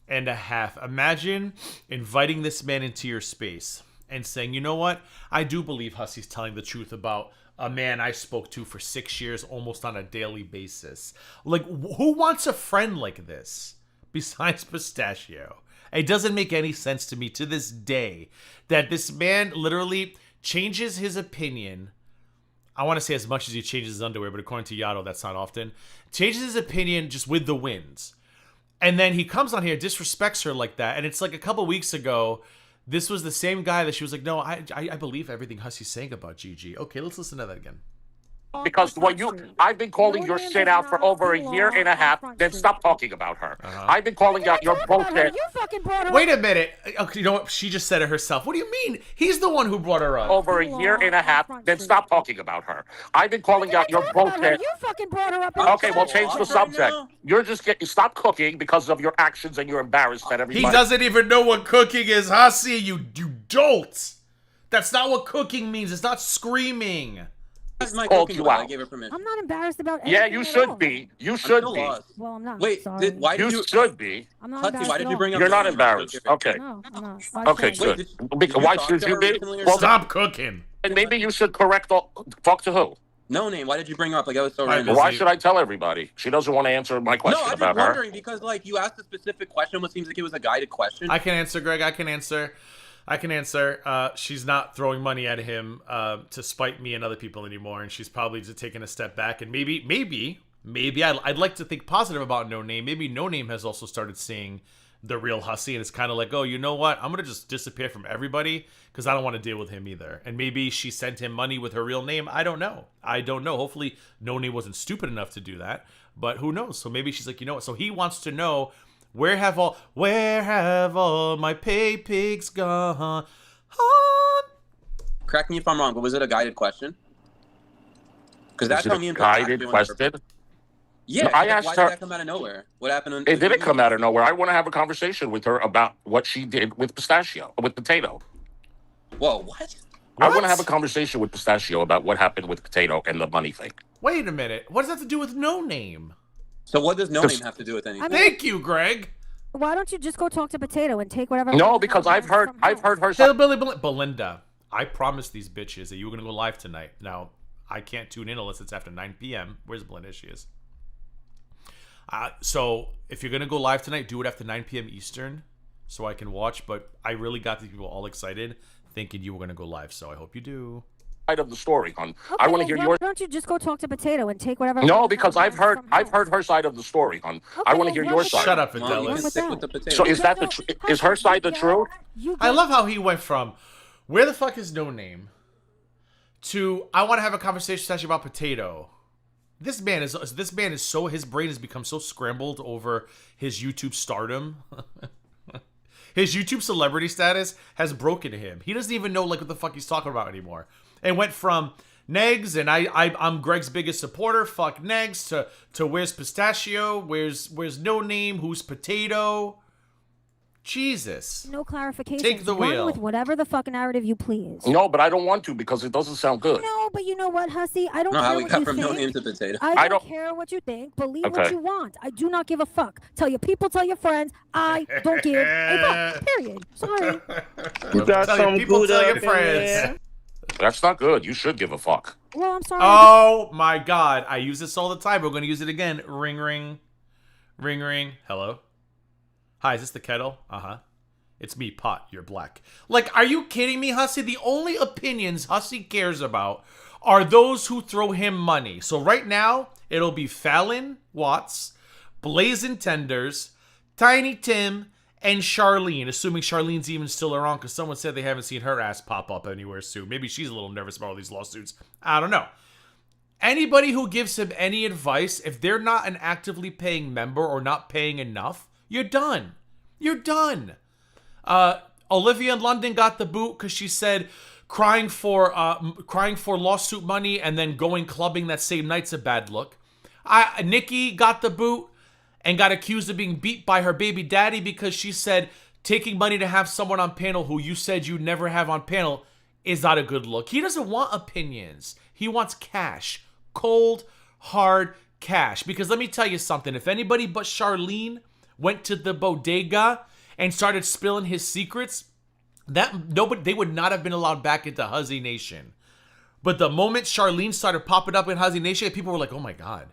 and a half. Imagine inviting this man into your space and saying, you know what? I do believe Hussy's telling the truth about a man I spoke to for 6 years almost on a daily basis. Like, who wants a friend like this besides Pistachio? It doesn't make any sense to me to this day that this man literally changes his opinion. I want to say as much as he changes his underwear, but according to Yato, that's not often. Changes his opinion just with the winds. And then he comes on here, disrespects her like that. And it's like a couple weeks ago, this was the same guy that she was like, no, I believe everything Hussy's saying about Gigi. Okay, let's listen to that again. Because I've been calling your shit out for over a year and a half. Then stop talking about her. I've been calling out your bullshit. Wait a minute. Okay, you know what? She just said it herself. What do you mean? He's the one who brought her up. Over a year and a half. Then stop talking about her. I've been calling out your bullshit. You fucking brought her up. Okay, well, change the subject. You're just stop cooking because of your actions, and you're embarrassed that everybody. He doesn't even know what cooking is, Hussy. You dolt. That's not what cooking means. It's not screaming. My cooking while I gave her permission. I'm not embarrassed about anything. Yeah, you should be. You should be. Well, I'm not. Wait, sorry. why did you should be. I'm not Hudson, why did you bring up? You're not embarrassed. Okay. No, I'm not. Okay, good. Why should you be? Well, stop cooking. And maybe you should correct talk to who? No name. Why did you bring her up? Like, I was so random. Why should I tell everybody? She doesn't want to answer my question about her. No, I'm just wondering because, like, you asked a specific question, what seems like it was a guided question. I can answer, Greg. I can answer. She's not throwing money at him to spite me and other people anymore, and she's probably just taking a step back. And maybe I'd like to think positive about No Name. Maybe No Name has also started seeing the real Hussy, and it's kind of like, oh, you know what? I'm gonna just disappear from everybody because I don't want to deal with him either. And maybe she sent him money with her real name. I don't know. Hopefully, No Name wasn't stupid enough to do that, but who knows? So maybe she's like, you know what? So he wants to know. Where have all my pay pigs gone? Correct me if I'm wrong, but was it a guided question? Because that's how me and guided question. Yeah, I asked why her. Did that come out of nowhere? What happened? It didn't come out of nowhere. I want to have a conversation with her about what she did with potato. Whoa, what? I want to have a conversation with Pistachio about what happened with potato and the money thing. Wait a minute. What does that have to do with No Name? So what does No Name have to do with anything? Thank you, Greg. Why don't you just go talk to Potato and take whatever? No, because I've heard her. Belinda, I promised these bitches that you were gonna go live tonight. Now I can't tune in unless it's after 9 p.m. Where's Belinda? She is. So if you're gonna go live tonight, do it after 9 p.m. Eastern, so I can watch. But I really got these people all excited, thinking you were gonna go live. So I hope you do. Side of the story, hon. Okay, I want to hear yours. Why don't you just go talk to Potato and take whatever? No, because I've heard her side of the story, hon. Okay, I want to hear your side. Shut up, Fidelis. So is her side the truth? I love how he went from where the fuck is No Name to I want to have a conversation actually about Potato. This man is so, his brain has become so scrambled over his YouTube stardom. His YouTube celebrity status has broken him. He doesn't even know like what the fuck he's talking about anymore. It went from Negs and I'm Greg's biggest supporter. Fuck Negs to where's Pistachio? Where's No Name? Who's Potato? Jesus. No clarification. Take the wheel. Run with whatever the fuck narrative you please. No, but I don't want to because it doesn't sound good. No, but you know what, Hussy? I don't know care how we what got you from think. No Name to Potato. I don't care what you think. Believe what you want. I do not give a fuck. Tell your people, tell your friends. I don't give a fuck. Period. Sorry. You got some people, good tell up your in friends. there. That's not good. You should give a fuck. Well, I'm sorry. Oh my god. I use this all the time. We're going to use it again. Ring, ring. Ring, ring. Hello? Hi, is this the kettle? Uh-huh. It's me, Pot. You're black. Like, are you kidding me, Hussy? The only opinions Hussy cares about are those who throw him money. So right now, it'll be Fallon Watts, Blazing Tenders, Tiny Tim, and Charlene, assuming Charlene's even still around, because someone said they haven't seen her ass pop up anywhere soon. Maybe she's a little nervous about all these lawsuits. I don't know. Anybody who gives him any advice, if they're not an actively paying member or not paying enough, you're done. You're done. Olivia in London got the boot because she said crying for lawsuit money and then going clubbing that same night's a bad look. Nikki got the boot and got accused of being beat by her baby daddy because she said taking money to have someone on panel who you said you never have on panel is not a good look. He doesn't want opinions. He wants cash. Cold, hard cash. Because let me tell you something. If anybody but Charlene went to the bodega and started spilling his secrets, they would not have been allowed back into Huzzy Nation. But the moment Charlene started popping up in Huzzy Nation, people were like, oh my god,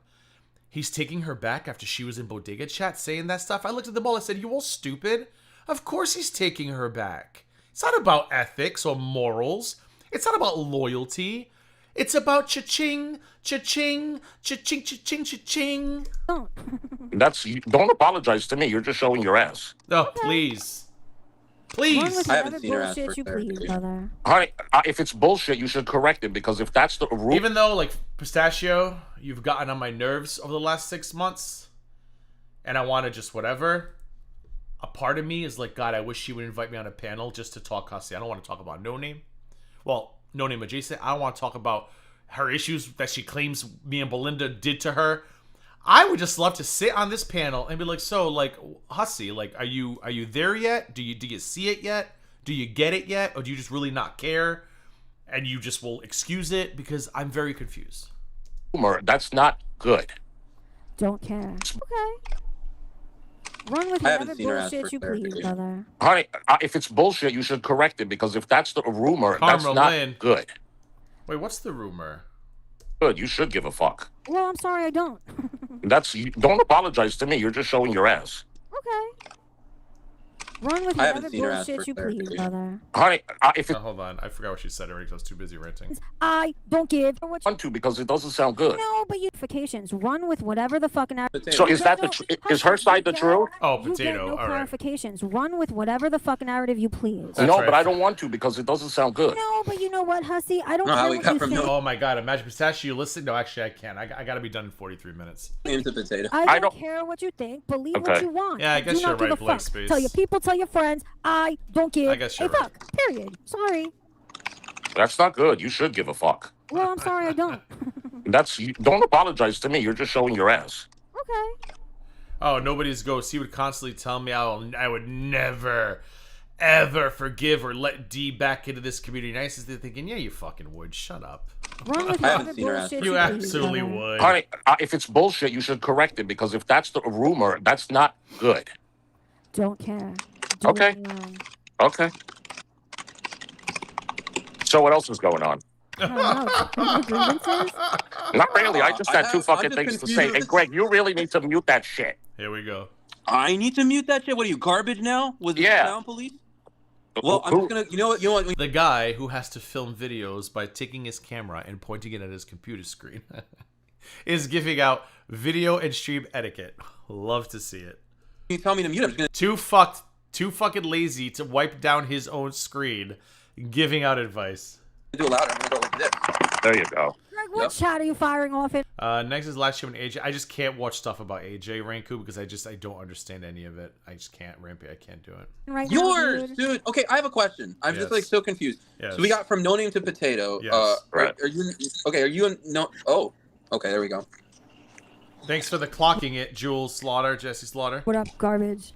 he's taking her back after she was in bodega chat saying that stuff. I looked at them all and said, you all stupid? Of course he's taking her back. It's not about ethics or morals. It's not about loyalty. It's about cha-ching, cha-ching, cha-ching, cha-ching, cha-ching. Don't apologize to me. You're just showing your ass. Oh, please. Please. I haven't seen her ask bullshit for you please, clarification. brother. Honey, if it's bullshit, you should correct it because if that's the rule. Even though, like, Pistachio, you've gotten on my nerves over the last 6 months, and I want to just whatever, a part of me is like, God, I wish she would invite me on a panel just to talk Hussy. I don't want to talk about No Name. Well, No Name adjacent. I don't want to talk about her issues that she claims me and Belinda did to her. I would just love to sit on this panel and be like, so, like, Hussy, like, are you there yet? Do you see it yet? Do you get it yet? Or do you just really not care? And you just will excuse it? Because I'm very confused. That's not good. Don't care. Okay. Run with whatever bullshit you please, brother. Honey, if it's bullshit, you should correct it because if that's the rumor, that's not Lynn. good. Wait, what's the rumor? Good, you should give a fuck. Well, I'm sorry, I don't. Don't apologize to me. You're just showing your ass. Okay. Run with whatever bullshit you please, brother. Honey, if it... hold on. I forgot what she said already because I was too busy ranting. I don't give a what want to because it doesn't sound good. No, but you notifications. Run with whatever the fucking... So is that is her side the truth? Oh, You get no clarifications. Run with whatever the fucking narrative you please. No, but I don't want to because it doesn't sound good. No, but you know what, Hussy? I don't care what you think. Oh my God, imagine Pistachio listen. No, actually, I can't. I got to be done in 43 minutes. Into potato. I don't care what you think. Believe what you want. Yeah, I guess Do you're not give right, a blank fuck. space. Tell your people, tell your friends. I don't give I guess a you're right. fuck. Period. Sorry. That's not good. You should give a fuck. Well, I'm sorry, I don't. Don't apologize to me. You're just showing your ass. Okay. Oh, nobody's ghost. He would constantly tell me I would never, ever forgive or let D back into this community. And I used to thinking, yeah, you fucking would. Shut up. Run with I haven't seen her ask for You absolutely would. Honey, if it's bullshit, you should correct it because if that's the rumor, that's not good. Don't care. Okay. Okay. So what else is going on? Not really. I just got two fucking things to say. Hey, Greg, you really need to mute that shit. Here we go. I need to mute that shit? What are you, garbage now? Was it sound police? Well, I'm just gonna, you know what? The guy who has to film videos by taking his camera and pointing it at his computer screen is giving out video and stream etiquette. Love to see it. You tell me to mute. I'm just gonna... Too fucking lazy to wipe down his own screen, giving out advice. Do it louder. I'm gonna go like this. There you go. Greg, what chat are you firing off in? Next is live stream and AJ. I just can't watch stuff about AJ Ranku because I don't understand any of it. I just can't, Rampy. I can't do it. Right Yours, dude. Okay, I have a question. I'm just like so confused. Yes. So we got from no name to potato. Yes. Right. Are you okay? Are you in no? Oh, okay. There we go. Thanks for the clocking it, Jules Slaughter, Jesse Slaughter. What up, garbage?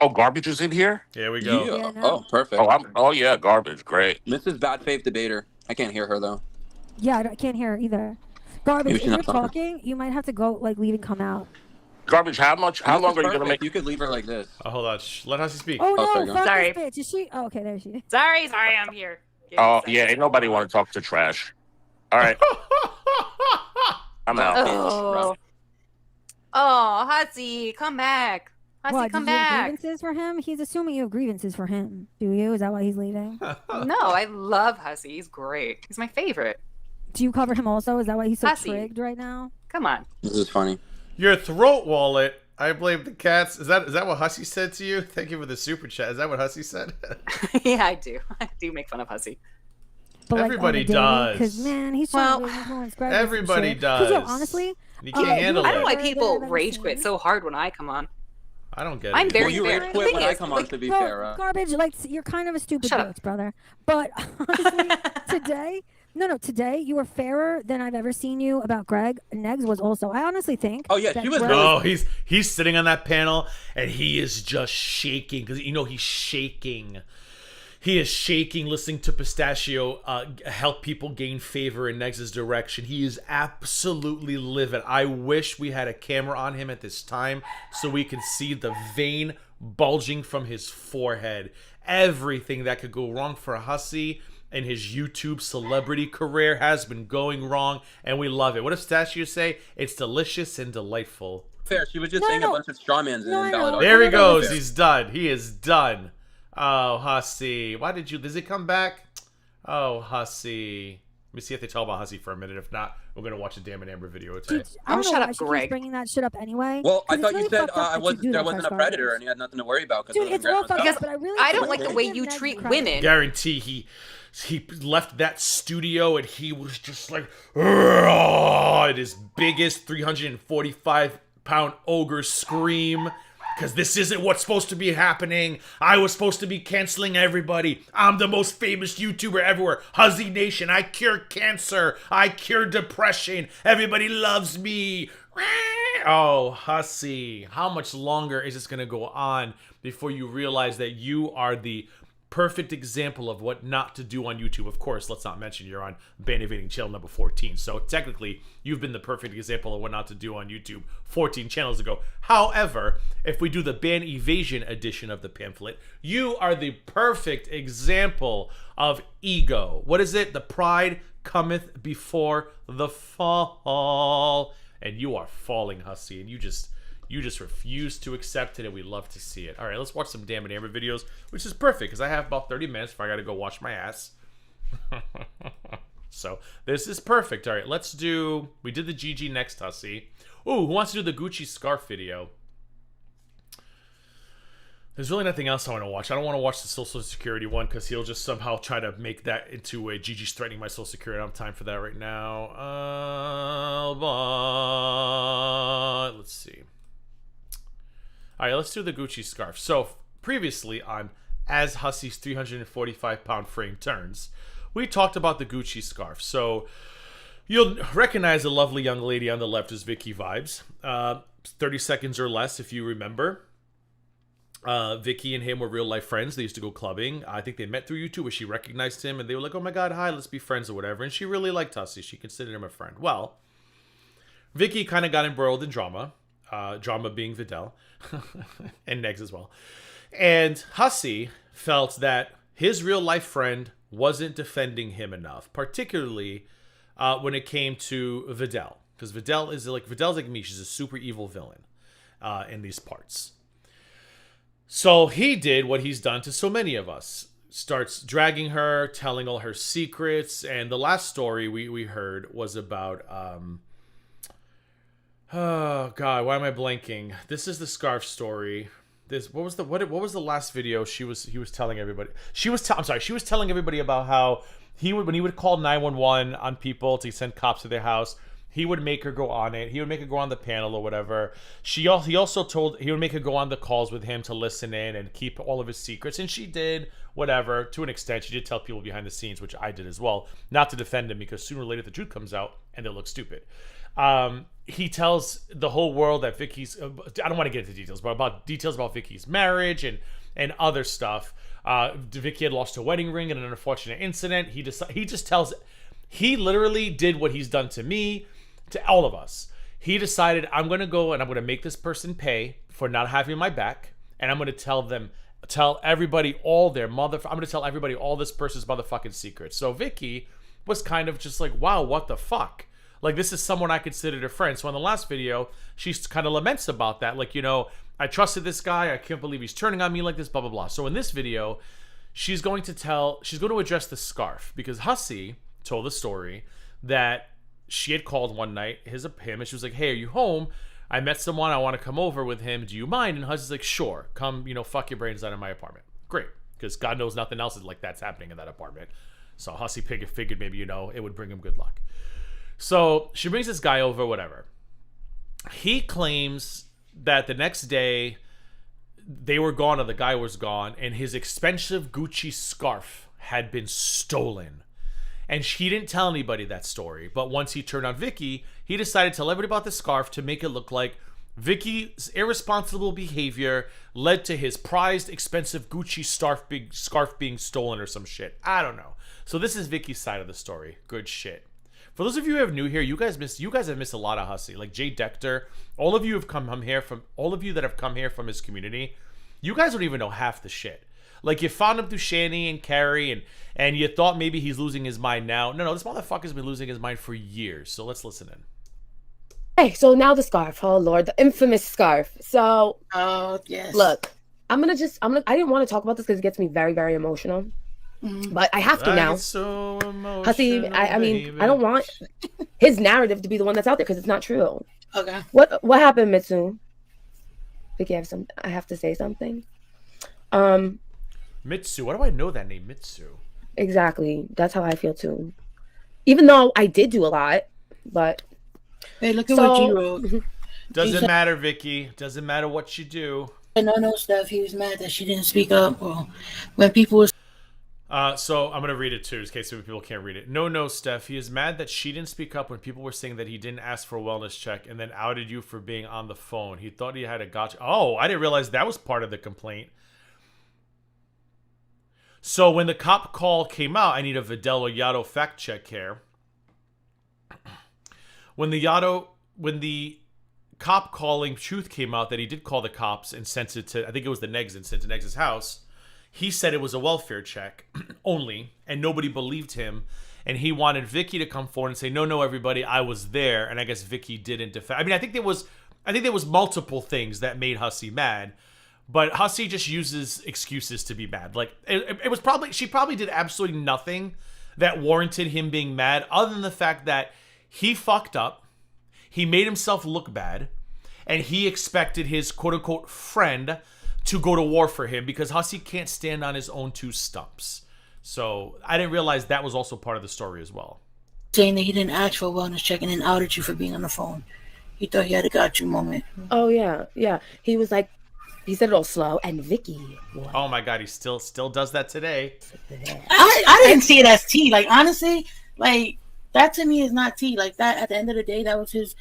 Oh, garbage is in here? Here we go. Yeah. Oh, perfect. Oh yeah, garbage. Great. Mrs. Bad Faith Debater. I can't hear her though. Yeah, I can't hear her either. Garbage, Maybe if she's you're not talking. talking, you might have to go, like, leave and come out. Garbage, how long are you gonna make? You could leave her like this. Oh, hold on. Let Hussy speak. Oh, sorry, no, go. fuck Sorry. this bitch. Is she? Oh, okay, there she is. Sorry, I'm here. Oh yeah, ain't nobody want to talk to trash. All right. I'm out. Oh, Hussy, come back. Hussy, What, come did you have back. grievances for him? He's assuming you have grievances for him. Do you? Is that why he's leaving? No, I love Hussy. He's great. He's my favorite. Do you cover him also? Is that why he's so Hussy. trigged right now? Come on. This is funny. Your throat wallet. I blame the cats. Is that what Hussy said to you? Thank you for the super chat. Is that what Hussy said? Yeah, I do. I do make fun of Hussy. But Everybody does. Because, man, he's trying to influence Greg. Everybody does. Because, honestly... You can't handle I don't know why it. people rage quit so hard when I come on. I don't get it. I'm very Well, you fair. rage The quit thing when I is, come on, like, to be Bro, fair. garbage, like, you're kind of a stupid Shut up. bitch, brother. But, honestly, today, you were fairer than I've ever seen you about Greg. Negs was also. I honestly think... Oh, yeah, that she was Greg- Oh, he's sitting on that panel and he is just shaking because he's shaking. He is shaking listening to Pistachio help people gain favor in Negs' direction. He is absolutely livid. I wish we had a camera on him at this time so we can see the vein bulging from his forehead. Everything that could go wrong for Hussy and his YouTube celebrity career has been going wrong, and we love it. What does Pistachio say? It's delicious and delightful. Fair. She was just saying a bunch of straw mans and invalid There he arguments. goes. He's done. He is done. Oh, Hussy. Does he come back? Oh, Hussy. Let me see if they tell about Hussy for a minute. If not, we're gonna watch a Damn and Amber video today. I don't know shut why up, she Greg. keeps bringing that shit up anyway. Well, I 'cause thought it's you really said fucked up that you do there that wasn't for a predator starters. and you had nothing to worry about. Dude, it's real fucked up, but I really I don't feel like the way you Ned's treat credit. women. Guarantee he left that studio and he was just like, at his biggest 345-pound ogre scream. Because this isn't what's supposed to be happening. I was supposed to be canceling everybody. I'm the most famous YouTuber everywhere. Huzzy Nation, I cure cancer. I cure depression. Everybody loves me. Oh, Hussy. How much longer is this going to go on before you realize that you are the perfect example of what not to do on YouTube? Of course, let's not mention you're on ban evading channel number 14. So technically, you've been the perfect example of what not to do on YouTube 14 channels ago. However, if we do the ban evasion edition of the pamphlet, you are the perfect example of ego. What is it? The pride cometh before the fall. And you are falling, Hussy, and you just refuse to accept it, and we love to see it. All right, let's watch some Damn and Amber videos, which is perfect, because I have about 30 minutes before I got to go wash my ass. So, this is perfect. All right, let's do... We did the GG next, Hussy. Ooh, who wants to do the Gucci scarf video? There's really nothing else I want to watch. I don't want to watch the Social Security one, because he'll just somehow try to make that into a GG's threatening my Social Security. I don't have time for that right now. But... Let's see. All right, let's do the Gucci scarf. So, previously on As Hussy's 345-pound frame turns, we talked about the Gucci scarf. So, you'll recognize the lovely young lady on the left as Vicky Vibes. 30 seconds or less, if you remember. Vicky and him were real-life friends. They used to go clubbing. I think they met through YouTube, where she recognized him, and they were like, oh my god, hi, let's be friends or whatever. And she really liked Hussy. She considered him a friend. Well, Vicky kind of got embroiled in drama. Drama being Vidal. And Negs as well. And Hussy felt that his real life friend wasn't defending him enough, particularly when it came to Vidal, because Vidal's like me. She's a super evil villain in these parts. So he did what he's done to so many of us. Starts dragging her, telling all her secrets, and the last story we heard was about oh god, why am I blanking? This is the scarf story. What was the last video he was telling everybody? She was telling everybody about how when he would call 911 on people to send cops to their house, he would make her go on it. He would make her go on the panel or whatever. He also told he would make her go on the calls with him to listen in and keep all of his secrets, and she did whatever to an extent. She did tell people behind the scenes, which I did as well, not to defend him, because sooner or later the truth comes out and they'll look stupid. He tells the whole world that Vicky's... I don't want to get into details, but about Vicky's marriage and other stuff. Vicky had lost her wedding ring in an unfortunate incident. He literally did what he's done to me, to all of us. He decided, I'm going to go and I'm going to make this person pay for not having my back, and I'm going to tell everybody all their I'm going to tell everybody all this person's motherfucking secrets. So Vicky was kind of just like, wow, what the fuck? Like, this is someone I considered a friend. So in the last video, she kind of laments about that. Like, I trusted this guy. I can't believe he's turning on me like this, blah, blah, blah. So in this video, she's going to address the scarf, because Hussy told the story that she had called one night, him, and she was like, hey, are you home? I met someone. I want to come over with him. Do you mind? And Hussy's like, sure. Come, fuck your brains out of my apartment. Great. Because God knows nothing else is like that's happening in that apartment. So Hussy figured maybe, it would bring him good luck. So she brings this guy over, whatever. He claims that the next day they were gone, or the guy was gone, and his expensive Gucci scarf had been stolen. And he didn't tell anybody that story. But once he turned on Vicky, he decided to tell everybody about the scarf to make it look like Vicky's irresponsible behavior led to his prized, expensive Gucci scarf being stolen or some shit. I don't know. So this is Vicky's side of the story. Good shit. For those of you who are new here, you guys have missed a lot of Hussy. Like Jay Dector, all of you that have come here from his community, you guys don't even know half the shit. Like, you found him through Shani and Carrie, and you thought maybe he's losing his mind now. No, this motherfucker's been losing his mind for years. So let's listen in. Hey, so now the scarf. Oh Lord, the infamous scarf. So, oh yes. Look, I didn't want to talk about this because it gets me very, very emotional. But I have to now. So Hussy, I mean, I don't want his narrative to be the one that's out there because it's not true. Okay. What happened, Mitsu? Vicky, I have to say something. Mitsu. Why do I know that name, Mitsu? Exactly. That's how I feel too. Even though I did do a lot, but hey, look at what G wrote. Doesn't matter, Vicky. Doesn't matter what you do. No, Steph. He was mad that she didn't speak up. Well, when people was. So I'm gonna read it too, in case people can't read it. No, Steph. He is mad that she didn't speak up when people were saying that he didn't ask for a wellness check, and then outed you for being on the phone. He thought he had a gotcha. Oh, I didn't realize that was part of the complaint. So when the cop call came out, I need a Vidal or Yato fact check here. When the cop calling truth came out that he did call the cops and sent it to, I think it was the Negs, and sent to Negs' house, he said it was a welfare check only, and nobody believed him. And he wanted Vicky to come forward and say, no, everybody, I was there. And I guess Vicky didn't defend. I mean, I think there was multiple things that made Hussy mad. But Hussy just uses excuses to be mad. Like, it was probably, she probably did absolutely nothing that warranted him being mad, other than the fact that he fucked up, he made himself look bad, and he expected his quote-unquote friend to go to war for him because Hussy can't stand on his own two stumps. So I didn't realize that was also part of the story as well. Saying that he didn't ask for a wellness check and then outed you for being on the phone. He thought he had a got you moment. Oh, yeah. He was like, he said it all slow, and Vicky. Boy. Oh my God, he still does that today. I didn't see it as tea. Like, honestly, like, that to me is not tea. Like, that, at the end of the day, that was his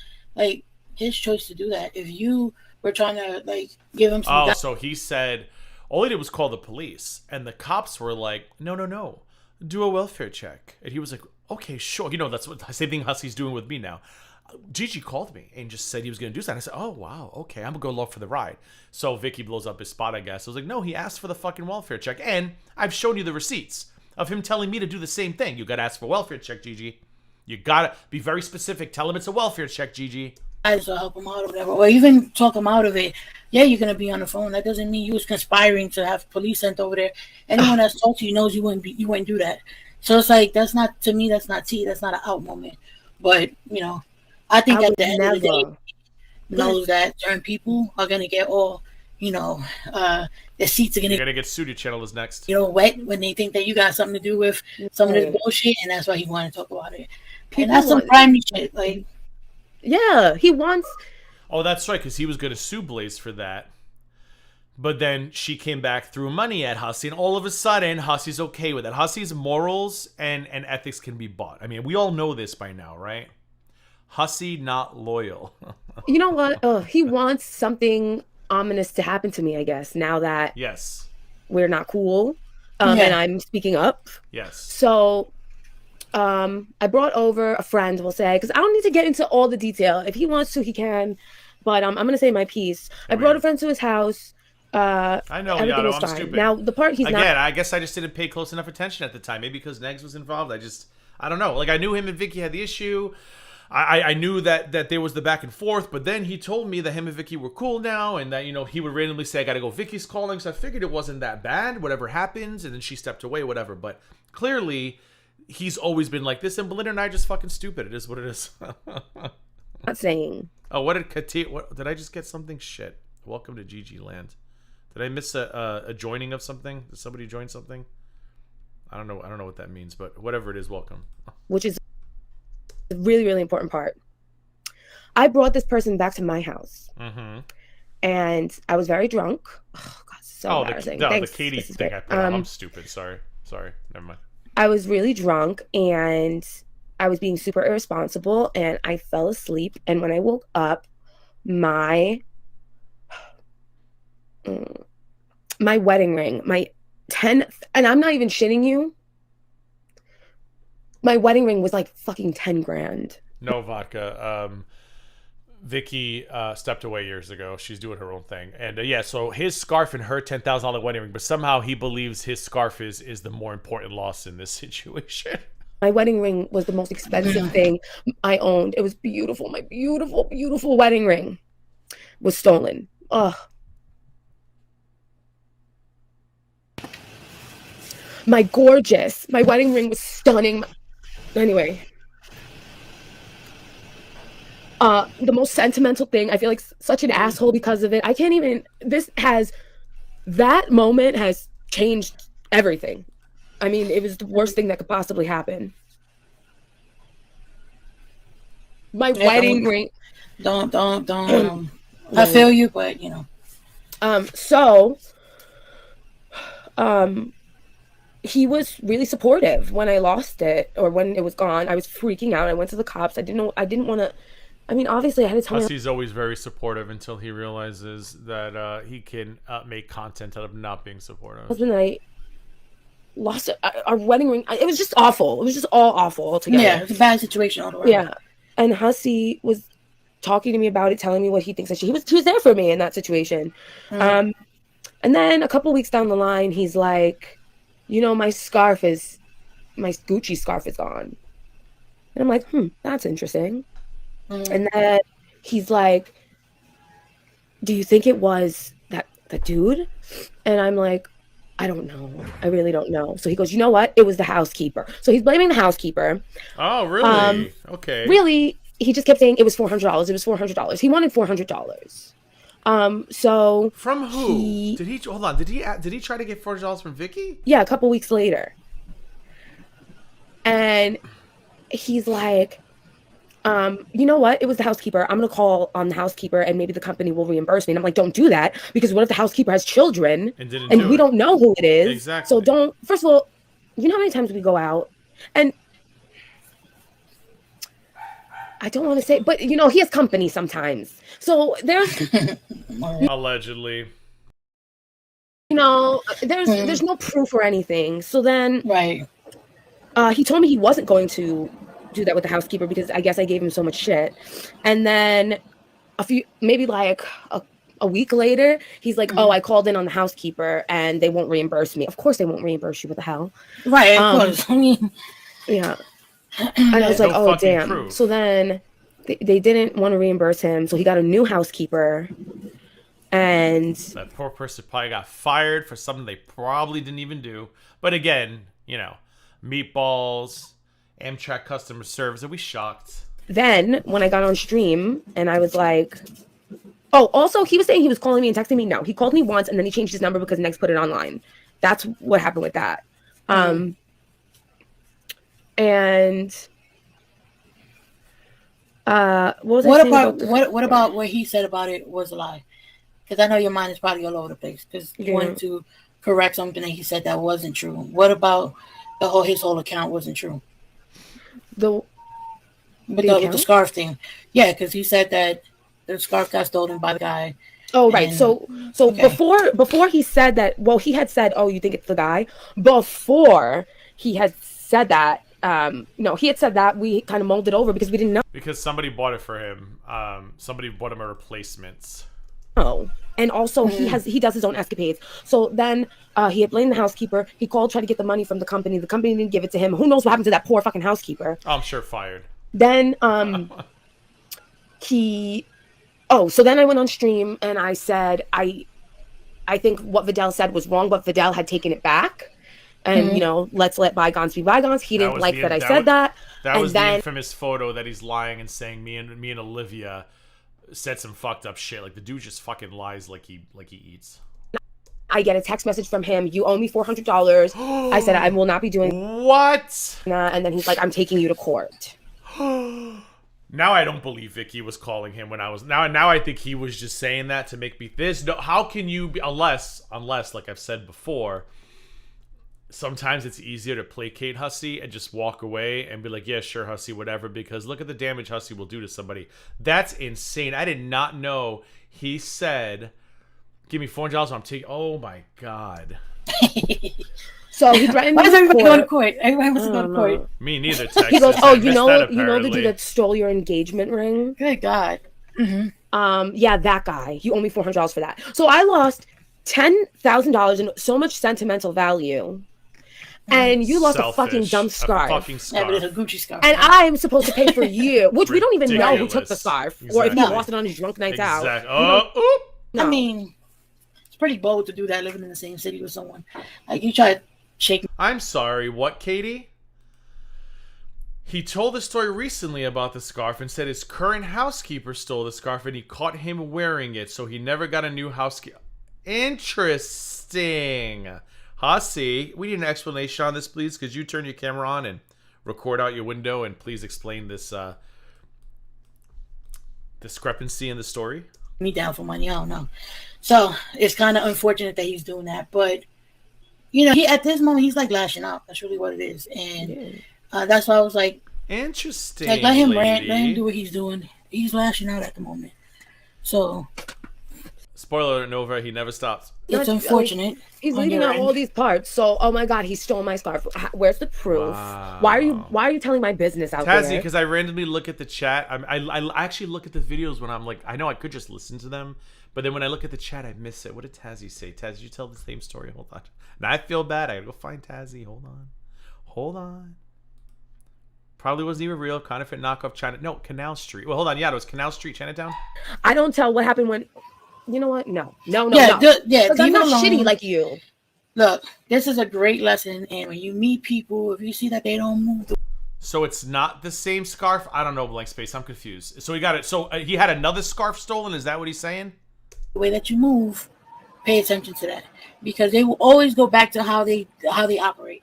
choice to do that. If you were trying to, like, give him some... so he said, all he did was call the police, and the cops were like, no, do a welfare check. And he was like, okay, sure. You know, that's what the same thing Hussy's doing with me now. Gigi called me and just said he was going to do something. I said, oh, wow, okay, I'm going to go along for the ride. So Vicky blows up his spot, I guess. I was like, no, he asked for the fucking welfare check. And I've shown you the receipts of him telling me to do the same thing. You got to ask for a welfare check, Gigi. You got to be very specific. Tell him it's a welfare check, Gigi. I just help him out or whatever. Or even talk him out of it. Yeah, you're going to be on the phone. That doesn't mean you was conspiring to have police sent over there. Anyone that's talked to you knows you wouldn't do that. So it's like, that's not, to me, that's not tea. That's not an out moment. But, you know, I think at the end of the day, knows that certain people are going to get all, you know, their seats are going to get Sudi Channel is next. You know, wet when they think that you got something to do with some of this bullshit, and that's why he wanted to talk about it. And that's some primary shit. Like, yeah, he wants. Oh, that's right, because he was going to sue Blaze for that. But then she came back, threw money at Hussy, and all of a sudden, Hussy's okay with it. Hussy's morals and ethics can be bought. I mean, we all know this by now, right? Hussy not loyal. You know what? He wants something ominous to happen to me, I guess, now that we're not cool and I'm speaking up. Yes. So I brought over a friend, we'll say, because I don't need to get into all the detail. If he wants to, he can. But I'm going to say my piece. I brought a friend to his house. I know, everything was I'm fine. stupid. Now, the part he's not... Again, I guess I just didn't pay close enough attention at the time. Maybe because Negs was involved. I don't know. Like, I knew him and Vicky had the issue. I knew that there was the back and forth, but then he told me that him and Vicky were cool now, and that, you know, he would randomly say, I gotta go, Vicky's calling, so I figured it wasn't that bad, whatever happens, and then she stepped away, whatever. But clearly, he's always been like this, and Belinda and I are just fucking stupid. It is what it is. Not saying. Oh, what did Katia, did I just get something? Shit. Welcome to GG Land. Did I miss a joining of something? Did somebody join something? I don't know what that means, but whatever it is, welcome. Which is a really, really important part. I brought this person back to my house. Mm-hmm. And I was very drunk. Oh, God, so embarrassing. The Katie thing I put on. I'm stupid. Sorry. Never mind. I was really drunk, and I was being super irresponsible, and I fell asleep. And when I woke up, my wedding ring, my 10th, and I'm not even shitting you, my wedding ring was like fucking 10 grand. No vodka. Vicky stepped away years ago. She's doing her own thing. And so his scarf and her $10,000 wedding ring, but somehow he believes his scarf is the more important loss in this situation. My wedding ring was the most expensive thing I owned. It was beautiful. My beautiful, beautiful wedding ring was stolen. Ugh. my wedding ring was stunning. Anyway. The most sentimental thing, I feel like such an asshole because of it. I can't even, that moment has changed everything. I mean, it was the worst thing that could possibly happen. My wedding ring. Don't. I feel you, but you know. He was really supportive when I lost it or when it was gone. I was freaking out. I went to the cops. I didn't want to. I mean, obviously, I had to tell Hussey's always very supportive until he realizes that he can make content out of not being supportive. Husband and I lost our wedding ring. It was just awful. It was just all awful altogether. Yeah, it's a bad situation all the way. Yeah, and Hussey was talking to me about it, telling me what he thinks. He was there for me in that situation. And then a couple weeks down the line, he's like, you know, my Gucci scarf is gone. And I'm like, that's interesting. And then he's like, do you think it was the dude? And I'm like, I don't know. I really don't know. So he goes, you know what? It was the housekeeper. So he's blaming the housekeeper. Oh, really? Okay. Really, he just kept saying it was $400. It was $400. He wanted $400. So from who? Did he hold on? Did he try to get $400 from Vicky? Yeah, a couple weeks later. And he's like, you know what? It was the housekeeper. I'm gonna call on the housekeeper and maybe the company will reimburse me. And I'm like, don't do that, because what if the housekeeper has children and we don't know who it is? Exactly. So don't. First of all, you know how many times we go out and I don't want to say, but you know, he has company sometimes. So there's allegedly, you know, there's no proof or anything. So then, he told me he wasn't going to do that with the housekeeper because I guess I gave him so much shit. And then maybe like a week later, he's like, oh, I called in on the housekeeper and they won't reimburse me. Of course they won't reimburse you. What the hell? Right, of course. I mean, yeah. And I was like, oh, damn. Proof. So then they didn't want to reimburse him. So he got a new housekeeper. And that poor person probably got fired for something they probably didn't even do. But again, you know, meatballs, Amtrak customer service. Are we shocked? Then when I got on stream and I was like, oh, also he was saying he was calling me and texting me. No, he called me once and then he changed his number because Next put it online. That's what happened with that. And what about what he said about it was a lie? Because I know your mind is probably all over the place because you wanted to correct something that he said that wasn't true. What about his whole account wasn't true? With the scarf thing. Yeah, because he said that the scarf got stolen by the guy. Oh, right. So okay. before he said that, well, he had said, oh, you think it's the guy? Before he had said that, no, he had said that, we kind of mulled it over because we didn't know. Because somebody bought it for him. Somebody bought him a replacement. Oh, and also he does his own escapades. So then he had blamed the housekeeper. He called, tried to get the money from the company. The company didn't give it to him. Who knows what happened to that poor fucking housekeeper? I'm sure fired. Then so then I went on stream and I said I think what Vidal said was wrong, but Vidal had taken it back. And, you know, let's let bygones be bygones. He didn't like that I said that. That was the infamous photo that he's lying and saying me and Olivia said some fucked up shit. Like, the dude just fucking lies like he eats. I get a text message from him. You owe me $400. I said I will not be doing what? And then he's like, I'm taking you to court. Now I don't believe Vicky was calling him when I was now I think he was just saying that to make me how can you be unless like I've said before, sometimes it's easier to placate Hussey and just walk away and be like, yeah, sure, Hussey, whatever, because look at the damage Hussey will do to somebody. That's insane. I did not know he said, give me $400 I'm taking. Oh my God. So he threatened me. Why does everybody go to court? Everybody wants to go to court. Me neither, Texas. He goes, oh, you know the dude that stole your engagement ring? Good God. Mm-hmm. Yeah, that guy. You owe me $400 for that. So I lost $10,000 in so much sentimental value. And you lost a fucking dumb scarf. Yeah, but it's a Gucci scarf. And I'm supposed to pay for you, which we don't even know who took the scarf. Or if he lost it on his drunk nights out. I mean, it's pretty bold to do that living in the same city with someone. Like, you try to shake. I'm sorry, what, Katie? He told the story recently about the scarf and said his current housekeeper stole the scarf and he caught him wearing it, so he never got a new housekeeper. Interesting. Hussy, we need an explanation on this, please. Could you turn your camera on and record out your window and please explain this discrepancy in the story? Me down for money, I don't know. So it's kind of unfortunate that he's doing that, but you know, he at this moment he's like lashing out. That's really what it is, and that's why I was like, interesting. Like, let him rant, let him do what he's doing. He's lashing out at the moment. So, spoiler alert, Nova, he never stops. It's unfortunate. Like, he's leaving out all these parts. So, oh my God, he stole my scarf. Where's the proof? Wow. Why are you telling my business out there? Tazzy, because I randomly look at the chat. I actually look at the videos when I'm like, I know I could just listen to them, but then when I look at the chat, I miss it. What did Tazzy say? Tazzy, you tell the same story. Hold on. Now I feel bad. I gotta go find Tazzy. Hold on. Probably wasn't even real. Counterfeit knockoff China. No, Canal Street. Well, hold on. Yeah, it was Canal Street, Chinatown. I don't tell what happened when. You know what? No. Yeah, no. I'm not shitty like you. Look, this is a great lesson, and when you meet people, if you see that they don't move. So it's not the same scarf? I don't know, blank space. I'm confused. So he got it. So he had another scarf stolen? Is that what he's saying? The way that you move, pay attention to that, because they will always go back to how they operate.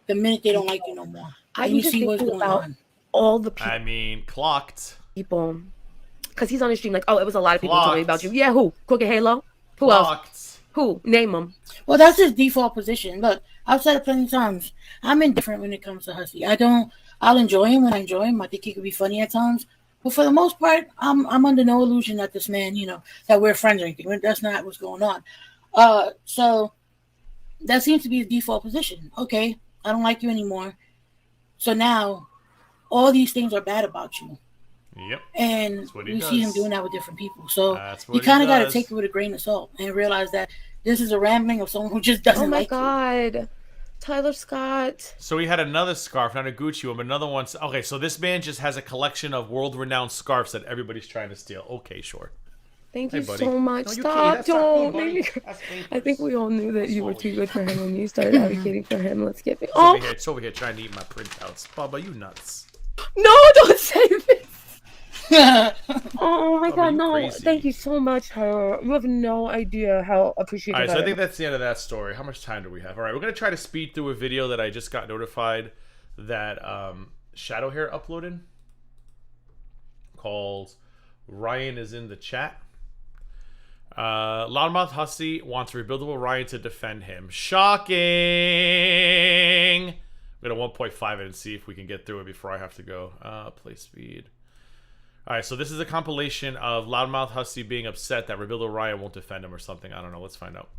The minute they don't like you no more, and you see what's going on. All the people. I mean, clocked people. Because he's on his stream like, oh, it was a lot of people telling me about you. Yeah, who? Crooked Halo? Who else? Who? Name them. Well, that's his default position. Look, I've said it plenty of times. I'm indifferent when it comes to Hussy. I'll enjoy him when I enjoy him. I think he could be funny at times. But for the most part, I'm under no illusion that this man, that we're friends or anything. That's not what's going on. So that seems to be his default position. Okay, I don't like you anymore. So now all these things are bad about you. Yep. And we see him doing that with different people. So you kind of got to take it with a grain of salt and realize that this is a rambling of someone who just doesn't like you. Oh my God. Tyler Scott. So he had another scarf, not a Gucci one, but another one. Okay, so this man just has a collection of world-renowned scarves that everybody's trying to steal. Okay, sure. Thank you so much. No, stop. Don't. I think we all knew that you were too good for him when you started advocating for him. Let's get it. It's over here trying to eat my printouts. Baba, you nuts. No, don't say this. Oh my God, no. Crazy. Thank you so much, Tyler. You have no idea how appreciative I am. All right, so I think that's the end of that story. How much time do we have? All right, we're going to try to speed through a video that I just got notified that Shadowhair uploaded called Ryan is in the Chat. Loudmouth Hussy wants Rebuildable Ryan to defend him. Shocking! I'm going to 1.5 it and see if we can get through it before I have to go. Play speed. Alright, so this is a compilation of Loudmouth Hussy being upset that Rebuildo Ryan won't defend him or something. I don't know. Let's find out.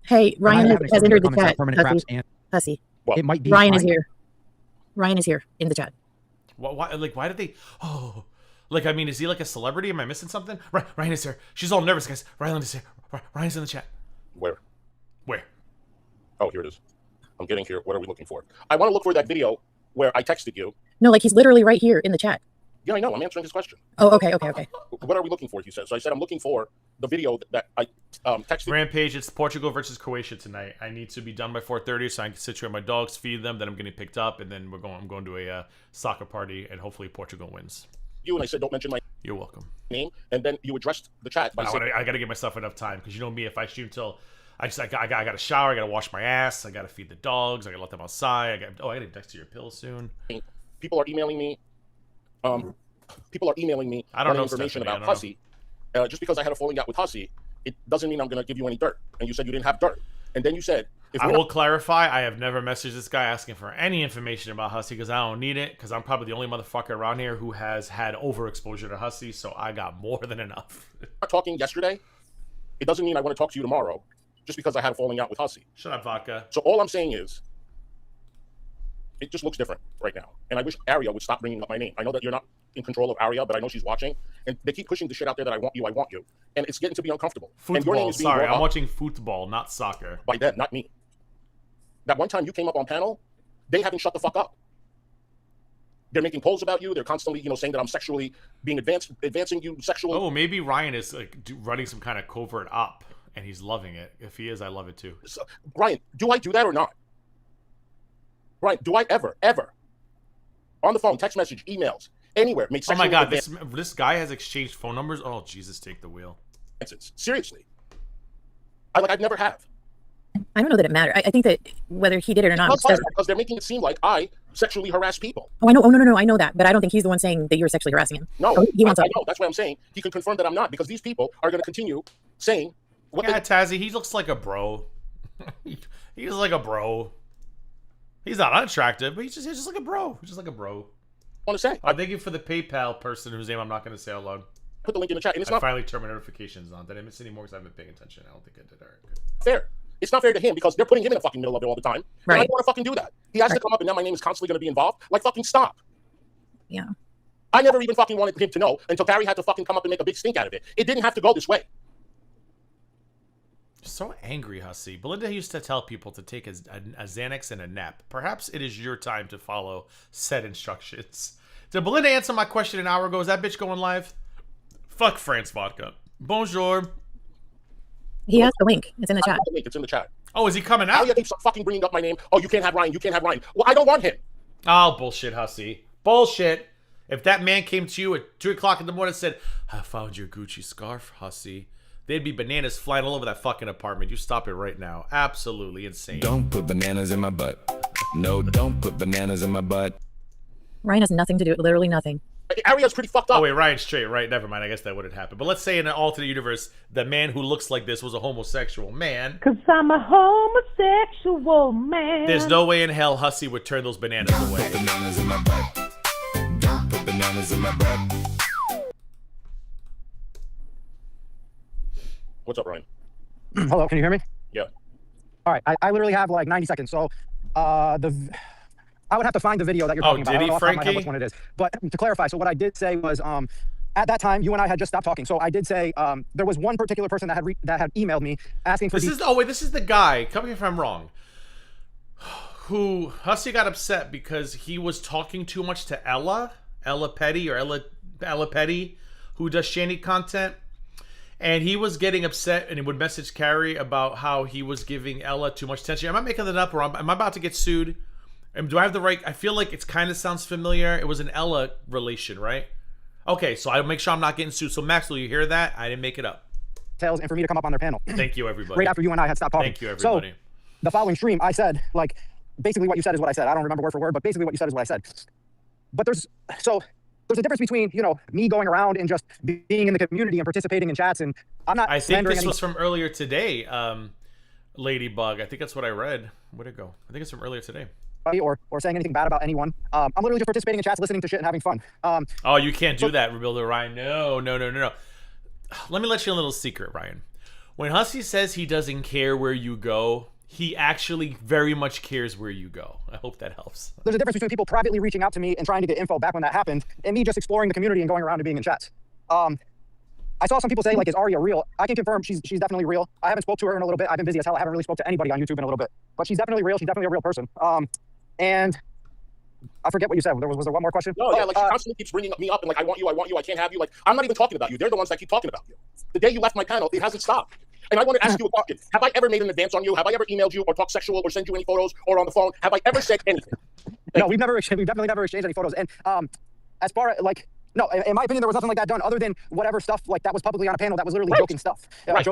Hey, Ryan has entered the chat. Hussy. It might be Ryan is here. Ryan is here in the chat. Why did they... Oh... Like, I mean, is he like a celebrity? Am I missing something? Ryan is here. She's all nervous, guys. Ryan is here. Ryan's in the chat. Where? Oh, here it is. I'm getting here. What are we looking for? I want to look for that video where I texted you. No, like he's literally right here in the chat. Yeah, I know. I'm answering his question. Oh, okay. What are we looking for, he said. So I said I'm looking for the video that I texted. Rampage, it's Portugal versus Croatia tonight. I need to be done by 4:30 so I can situate my dogs, feed them, then I'm getting picked up, and then I'm going to a soccer party, and hopefully Portugal wins. You and I said don't mention my You're welcome. name, and then you addressed the chat by saying, I got to give myself enough time, because you know me, if I shoot until... I got to shower, I got to wash my ass, I got to feed the dogs, I got to let them outside, I got to text to your pill soon. People are emailing me. I don't know information about Hussy. Just because I had a falling out with Hussy, it doesn't mean I'm going to give you any dirt. And you said you didn't have dirt. And then you said... I will clarify, I have never messaged this guy asking for any information about Hussy because I don't need it, because I'm probably the only motherfucker around here who has had overexposure to Hussy, so I got more than enough. Talking yesterday, it doesn't mean I want to talk to you tomorrow. Just because I had a falling out with Hussy. Shut up, Vodka. So all I'm saying is, it just looks different right now. And I wish Aria would stop bringing up my name. I know that you're not in control of Aria, but I know she's watching. And they keep pushing the shit out there that I want you. And it's getting to be uncomfortable. Football, and your name is being sorry. I'm watching football, not soccer. By them, not me. That one time you came up on panel, they haven't shut the fuck up. They're making polls about you. They're constantly, saying that I'm sexually being advancing you sexually. Oh, maybe Ryan is like running some kind of covert op, and he's loving it. If he is, I love it too. So, Brian, do I do that or not? Brian, do I ever, on the phone, text message, emails, anywhere, make sexual? Oh my God, this guy has exchanged phone numbers. Oh Jesus, take the wheel. Seriously, I've never have. I don't know that it matters. I think that whether he did it or not, because they're making it seem like I sexually harass people. Oh, I know. Oh, no, I know that, but I don't think he's the one saying that you're sexually harassing him. No, he wants. I know. That's why I'm saying he can confirm that I'm not, because these people are going to continue saying. Tazzy, he looks like a bro. He's like a bro. He's not unattractive, but he's just like a bro. He's just like a bro. I want to say. Thank you for the PayPal person whose name I'm not going to say out loud. Put the link in the chat. And it's I finally turned my notifications on. Did I miss any more? Because I haven't been paying attention. I don't think I did. All right, good. Fair. It's not fair to him because they're putting him in the fucking middle of it all the time. Right. And I don't want to fucking do that. He has to come up and now my name is constantly going to be involved. Like, fucking stop. Yeah. I never even fucking wanted him to know until Barry had to fucking come up and make a big stink out of it. It didn't have to go this way. So angry, Hussy. Belinda used to tell people to take a Xanax and a nap. Perhaps it is your time to follow said instructions. Did Belinda answer my question an hour ago? Is that bitch going live? Fuck France Vodka. Bonjour. He has the link. It's in the chat. The link. It's in the chat. Oh, is he coming out? Alia keeps fucking bringing up my name. Oh, you can't have Ryan. You can't have Ryan. Well, I don't want him. Oh, bullshit, Hussy. Bullshit. If that man came to you at 2 o'clock in the morning and said, I found your Gucci scarf, Hussy, they'd be bananas flying all over that fucking apartment. You stop it right now. Absolutely insane. Don't put bananas in my butt. No, don't put bananas in my butt. Ryan has nothing to do with literally nothing. Aria's pretty fucked up. Oh, wait, Ryan's straight, right? Never mind. I guess that wouldn't happen. But let's say in an alternate universe, the man who looks like this was a homosexual man. Because I'm a homosexual man. There's no way in hell Hussy would turn those bananas away. Don't put bananas in my butt. Don't put bananas in my butt. What's up, Ryan? Hello, can you hear me? Yeah. All right, I literally have like 90 seconds. So I would have to find the video that you're talking about. Did he, I don't know off the top of my head Frankie? which one it is. But to clarify, so what I did say was, at that time, you and I had just stopped talking. So I did say there was one particular person that had emailed me asking for. This is the guy. Correct me if I'm wrong. Who Hussy got upset because he was talking too much to Ella Petty, who does Shandy content. And he was getting upset and he would message Carrie about how he was giving Ella too much attention. Am I making that up, or am I about to get sued? And do I have the right? I feel like it kind of sounds familiar. It was an Ella relation, right? Okay, so I'll make sure I'm not getting sued. So Maxwell, you hear that? I didn't make it up. And for me to come up on their panel. Thank you, everybody. Right after you and I had stopped talking. Thank you, everybody. So the following stream, I said, like, basically what you said is what I said. I don't remember word for word, but basically what you said is what I said. But there's a difference between, me going around and just being in the community and participating in chats, and I'm not. I think this was from earlier today, Ladybug. I think that's what I read. Where'd it go? I think it's from earlier today. Or saying anything bad about anyone. I'm literally just participating in chats, listening to shit and having fun. Oh, you can't do that, Rebuilder Ryan. No. Let me let you in a little secret, Ryan. When Hussy says he doesn't care where you go, he actually very much cares where you go. I hope that helps. There's a difference between people privately reaching out to me and trying to get info back when that happened, and me just exploring the community and going around and being in chats. I saw some people say, like, is Aria real? I can confirm she's definitely real. I haven't spoke to her in a little bit. I've been busy as hell. I haven't really spoke to anybody on YouTube in a little bit. But she's definitely real. She's definitely a real person. And I forget what you said. Was there one more question? No, yeah, like she constantly keeps bringing me up and like, I want you, I can't have you. Like, I'm not even talking about you. They're the ones that keep talking about you. The day you left my panel, it hasn't stopped. And I want to ask you a question. Have I ever made an advance on you? Have I ever emailed you or talked sexual or sent you any photos or on the phone? Have I ever said anything? No, we've definitely never exchanged any photos. And as far as like, no, in my opinion, there was nothing like that done other than whatever stuff like that was publicly on a panel that was literally joking stuff.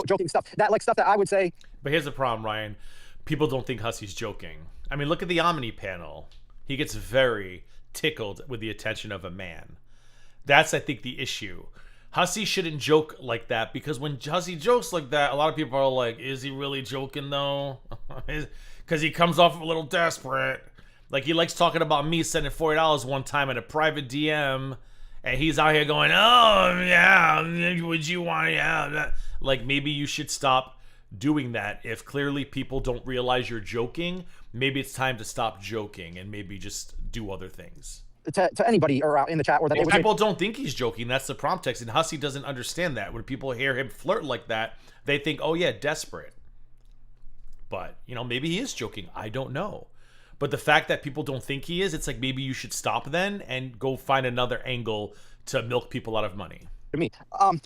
Joking stuff. That like stuff that I would say. But here's the problem, Ryan. People don't think Hussy's joking. I mean, look at the Omni panel. He gets very tickled with the attention of a man. That's, I think, the issue. Hussy shouldn't joke like that, because when Hussy jokes like that, a lot of people are like, is he really joking though? Because he comes off a little desperate. Like, he likes talking about me sending $40 one time in a private DM, and he's out here going, oh, yeah, would you want, yeah. Like, maybe you should stop doing that. If clearly people don't realize you're joking, maybe it's time to stop joking and maybe just do other things. To anybody or in the chat, or that people don't think he's joking. That's the prompt text, and Hussy doesn't understand that. When people hear him flirt like that, they think, oh yeah, desperate. But maybe he is joking. I don't know. But the fact that people don't think he is, it's like maybe you should stop then and go find another angle to milk people out of money. To me.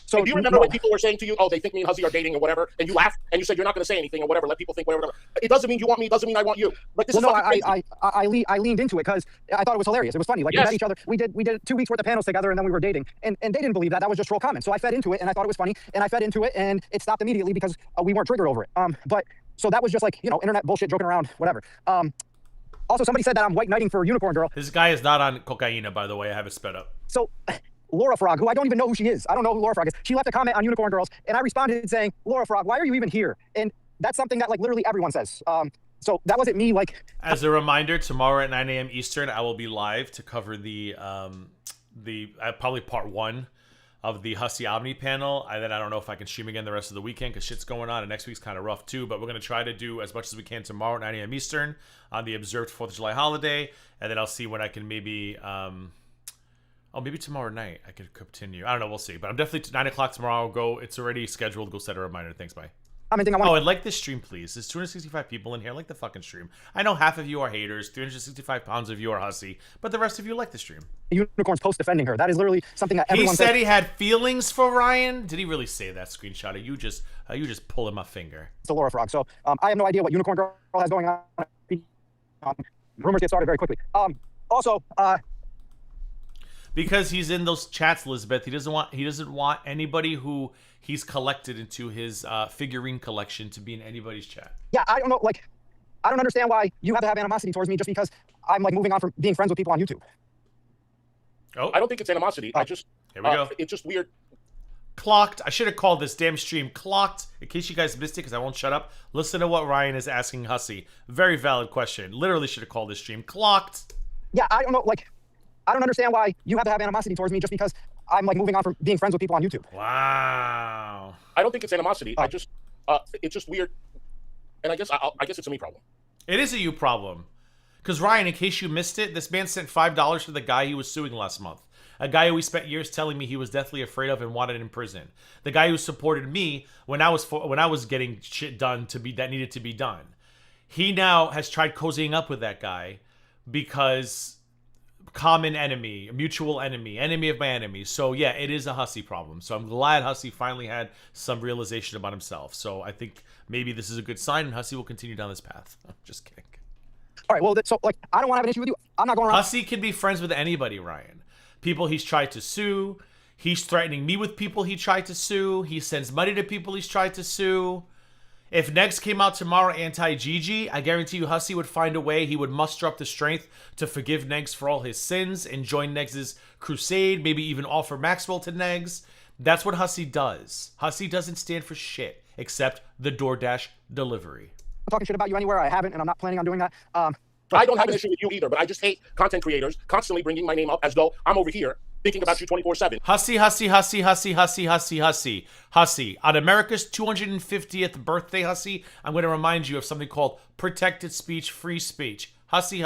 So do you remember when people were saying to you, oh, they think me and Huzzy are dating or whatever, and you laughed and you said you're not going to say anything or whatever, let people think whatever. It doesn't mean you want me, it doesn't mean I want you. Like, this is I leaned into it because I thought it was hilarious. It was funny. Like, we met each other. We did 2 weeks worth of panels together, and then we were dating. And they didn't believe that. That was just troll comments. So I fed into it, and I thought it was funny, and I fed into it, and it stopped immediately because we weren't triggered over it. But so that was just like, internet bullshit, joking around, whatever. Also, somebody said that I'm white knighting for Unicorn Girl. This guy is not on cocaine, by the way. I have it sped up. So Laura Frog, who I don't even know who she is. I don't know who Laura Frog is. She left a comment on Unicorn Girls, and I responded saying, Laura Frog, why are you even here? And that's something that, like, literally everyone says. So that wasn't me, like... As a reminder, tomorrow at 9 a.m. Eastern, I will be live to cover the probably part 1 of the Hussie Omni panel. And then I don't know if I can stream again the rest of the weekend because shit's going on, and next week's kind of rough too. But we're going to try to do as much as we can tomorrow at 9 a.m. Eastern on the observed 4th of July holiday. And then I'll see when I can maybe... maybe tomorrow night I could continue. I don't know. We'll see. But I'm definitely 9 o'clock tomorrow. I'll go. It's already scheduled. Go set a reminder. Thanks. Bye. And like this stream, please. There's 265 people in here. Like the fucking stream. I know half of you are haters. 365 pounds of you are Hussie. But the rest of you like the stream. Unicorn's post defending her. That is literally something that everyone said. He feelings for Ryan. Did he really say that, screenshot? Or you just pulling my finger? It's a Laura Frog. So I have no idea what Unicorn Girl has going on. Rumors get started very quickly. Also, because he's in those chats, Elizabeth, he doesn't want anybody who he's collected into his figurine collection to be in anybody's chat. Yeah, I don't know. Like, I don't understand why you have to have animosity towards me just because I'm like moving on from being friends with people on YouTube. Oh, I don't think it's animosity. Here we go. It's just weird. Clocked. I should have called this damn stream Clocked. In case you guys missed it, because I won't shut up. Listen to what Ryan is asking Hussie. Very valid question. Literally should have called this stream Clocked. Yeah, I don't know. Like, I don't understand why you have to have animosity towards me just because I'm like moving on from being friends with people on YouTube. Wow. I don't think it's animosity. It's just weird. And I guess it's a me problem. It is a you problem. Because Ryan, in case you missed it, this man sent $5 to the guy he was suing last month. A guy who he spent years telling me he was deathly afraid of and wanted in prison. The guy who supported me when I was getting shit done that needed to be done. He now has tried cozying up with that guy because common enemy, mutual enemy of my enemy. So yeah, it is a Hussie problem. So I'm glad Hussie finally had some realization about himself. So I think maybe this is a good sign, and Hussie will continue down this path. Just kidding. All right, well, so like I don't want to have an issue with you. I'm not going around. Hussie can be friends with anybody, Ryan. People he's tried to sue. He's threatening me with people he tried to sue. He sends money to people he's tried to sue. If Negs came out tomorrow anti-Gigi, I guarantee you Hussie would find a way. He would muster up the strength to forgive Negs for all his sins and join Negs' crusade, maybe even offer Maxwell to Negs. That's what Hussie does. Hussie doesn't stand for shit except the DoorDash delivery. I'm talking shit about you anywhere. I haven't, and I'm not planning on doing that. I don't have an issue with you either, but I just hate content creators constantly bringing my name up as though I'm over here thinking about you 24/7. Hussie. On America's 250th birthday, Hussie, I'm going to remind you of something called protected speech, free speech. Hussie.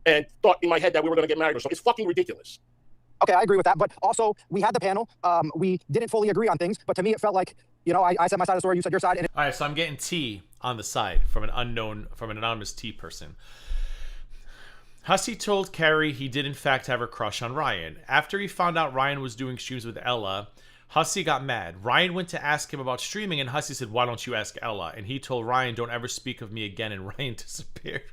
And thought in my head that we were going to get married or something. It's fucking ridiculous. Okay, I agree with that. But also, we had the panel. We didn't fully agree on things, but to me, it felt like, I said my side of the story, you said your side. All right, so I'm getting T on the side from an anonymous T person. Hussie told Carrie he did in fact have a crush on Ryan. After he found out Ryan was doing streams with Ella, Hussie got mad. Ryan went to ask him about streaming, and Hussie said, "Why don't you ask Ella?" And he told Ryan, "Don't ever speak of me again," and Ryan disappeared.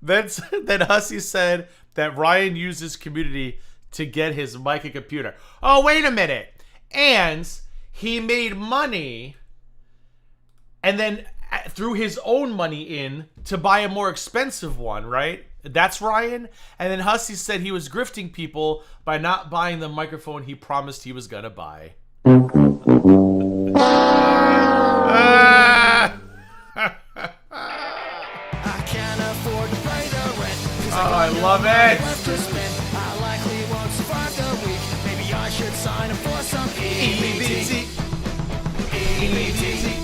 Then Hussie said that Ryan used his community to get his mic and computer. Oh, wait a minute. And he made money and then threw his own money in to buy a more expensive one, right? That's Ryan. And then Hussie said he was grifting people by not buying the microphone he promised he was going to buy. Oh, I love it. I likely won't survive the week. Maybe I should sign up for some EBT. EBT.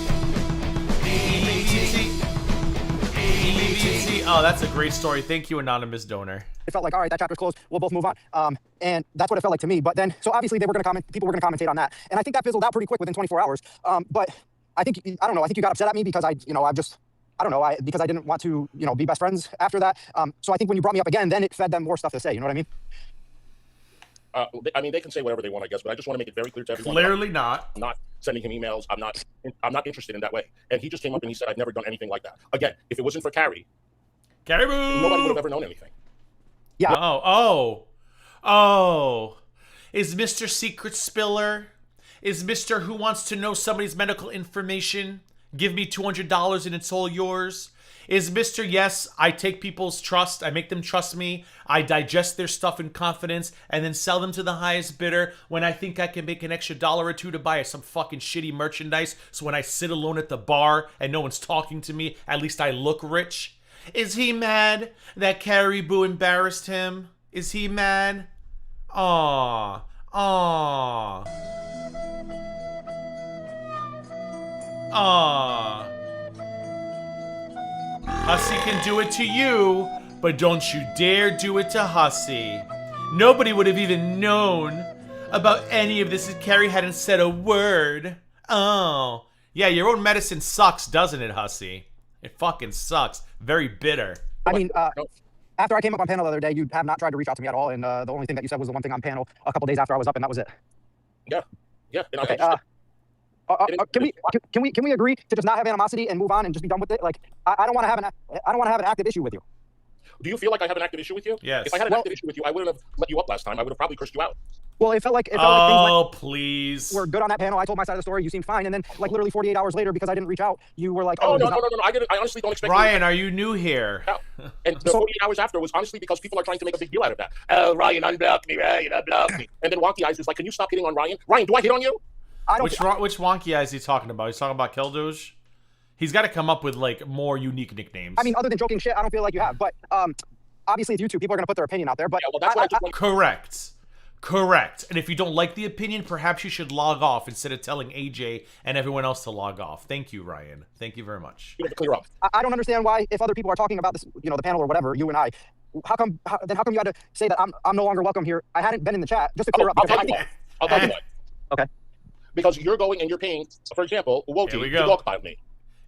EBT. EBT. Hussy, oh, that's a great story. Thank you, anonymous donor. It felt like, all right, that chapter's closed. We'll both move on. And that's what it felt like to me. But then, so obviously they were going to comment. People were going to commentate on that, and I think that fizzled out pretty quick within 24 hours. But I think I don't know. I think you got upset at me because I don't know. Because I didn't want to be best friends after that. So I think when you brought me up again, then it fed them more stuff to say. You know what I mean? I mean, they can say whatever they want, I guess, but I just want to make it very clear to everyone. Clearly not. I'm not sending him emails. I'm not interested in that way. And he just came up and he said, I've never done anything like that. Again, if it wasn't for Carrie Boo, nobody would have ever known anything. Yeah. Oh. Is Mr. Secret Spiller? Is Mr. Who Wants to Know Somebody's Medical Information? Give me $200 and it's all yours. Is Mr. Yes, I take people's trust, I make them trust me, I digest their stuff in confidence, and then sell them to the highest bidder when I think I can make an extra $1 or $2 to buy some fucking shitty merchandise, so when I sit alone at the bar and no one's talking to me, at least I look rich? Is he mad that Carrie Boo embarrassed him? Is he mad? Aww. Hussy can do it to you, but don't you dare do it to Hussy. Nobody would have even known about any of this if Carrie hadn't said a word. Oh. Yeah, your own medicine sucks, doesn't it, Hussy? It fucking sucks. Very bitter. I mean, after I came up on panel the other day, you have not tried to reach out to me at all, and the only thing that you said was the one thing on panel a couple days after I was up, and that was it. Yeah. And okay. Can we agree to just not have animosity and move on and just be done with it? Like, I don't want to have an active issue with you. Do you feel like I have an active issue with you? Yes. If I had an active issue with you, I wouldn't have let you up last time. I would have probably cursed you out. Well, it felt like things please. Were good on that panel. I told my side of the story. You seemed fine, and then like literally 48 hours later, because I didn't reach out, you were like, "Oh no! I honestly don't expect." Ryan, are you new here? And the 48 hours after was honestly because people are trying to make a big deal out of that. Oh, Ryan unblocked me. Ryan unblocked me. And then Wonky Eyes is like, "Can you stop hitting on Ryan? Ryan, do I hit on you?" Which Wonky Eyes is he talking about? He's talking about Killdoge? He's got to come up with like more unique nicknames. I mean, other than joking shit, I don't feel like you have. But obviously, it's YouTube. People are going to put their opinion out there. But well, that's Correct. And if you don't like the opinion, perhaps you should log off instead of telling AJ and everyone else to log off. Thank you, Ryan. Thank you very much. Clear up. I don't understand why, if other people are talking about this, the panel or whatever, you and I, how come you had to say that I'm no longer welcome here? I hadn't been in the chat. Just to clear up. I'll tell you why. Okay. Because you're going and you're paying, for example, Woti to dogpile me.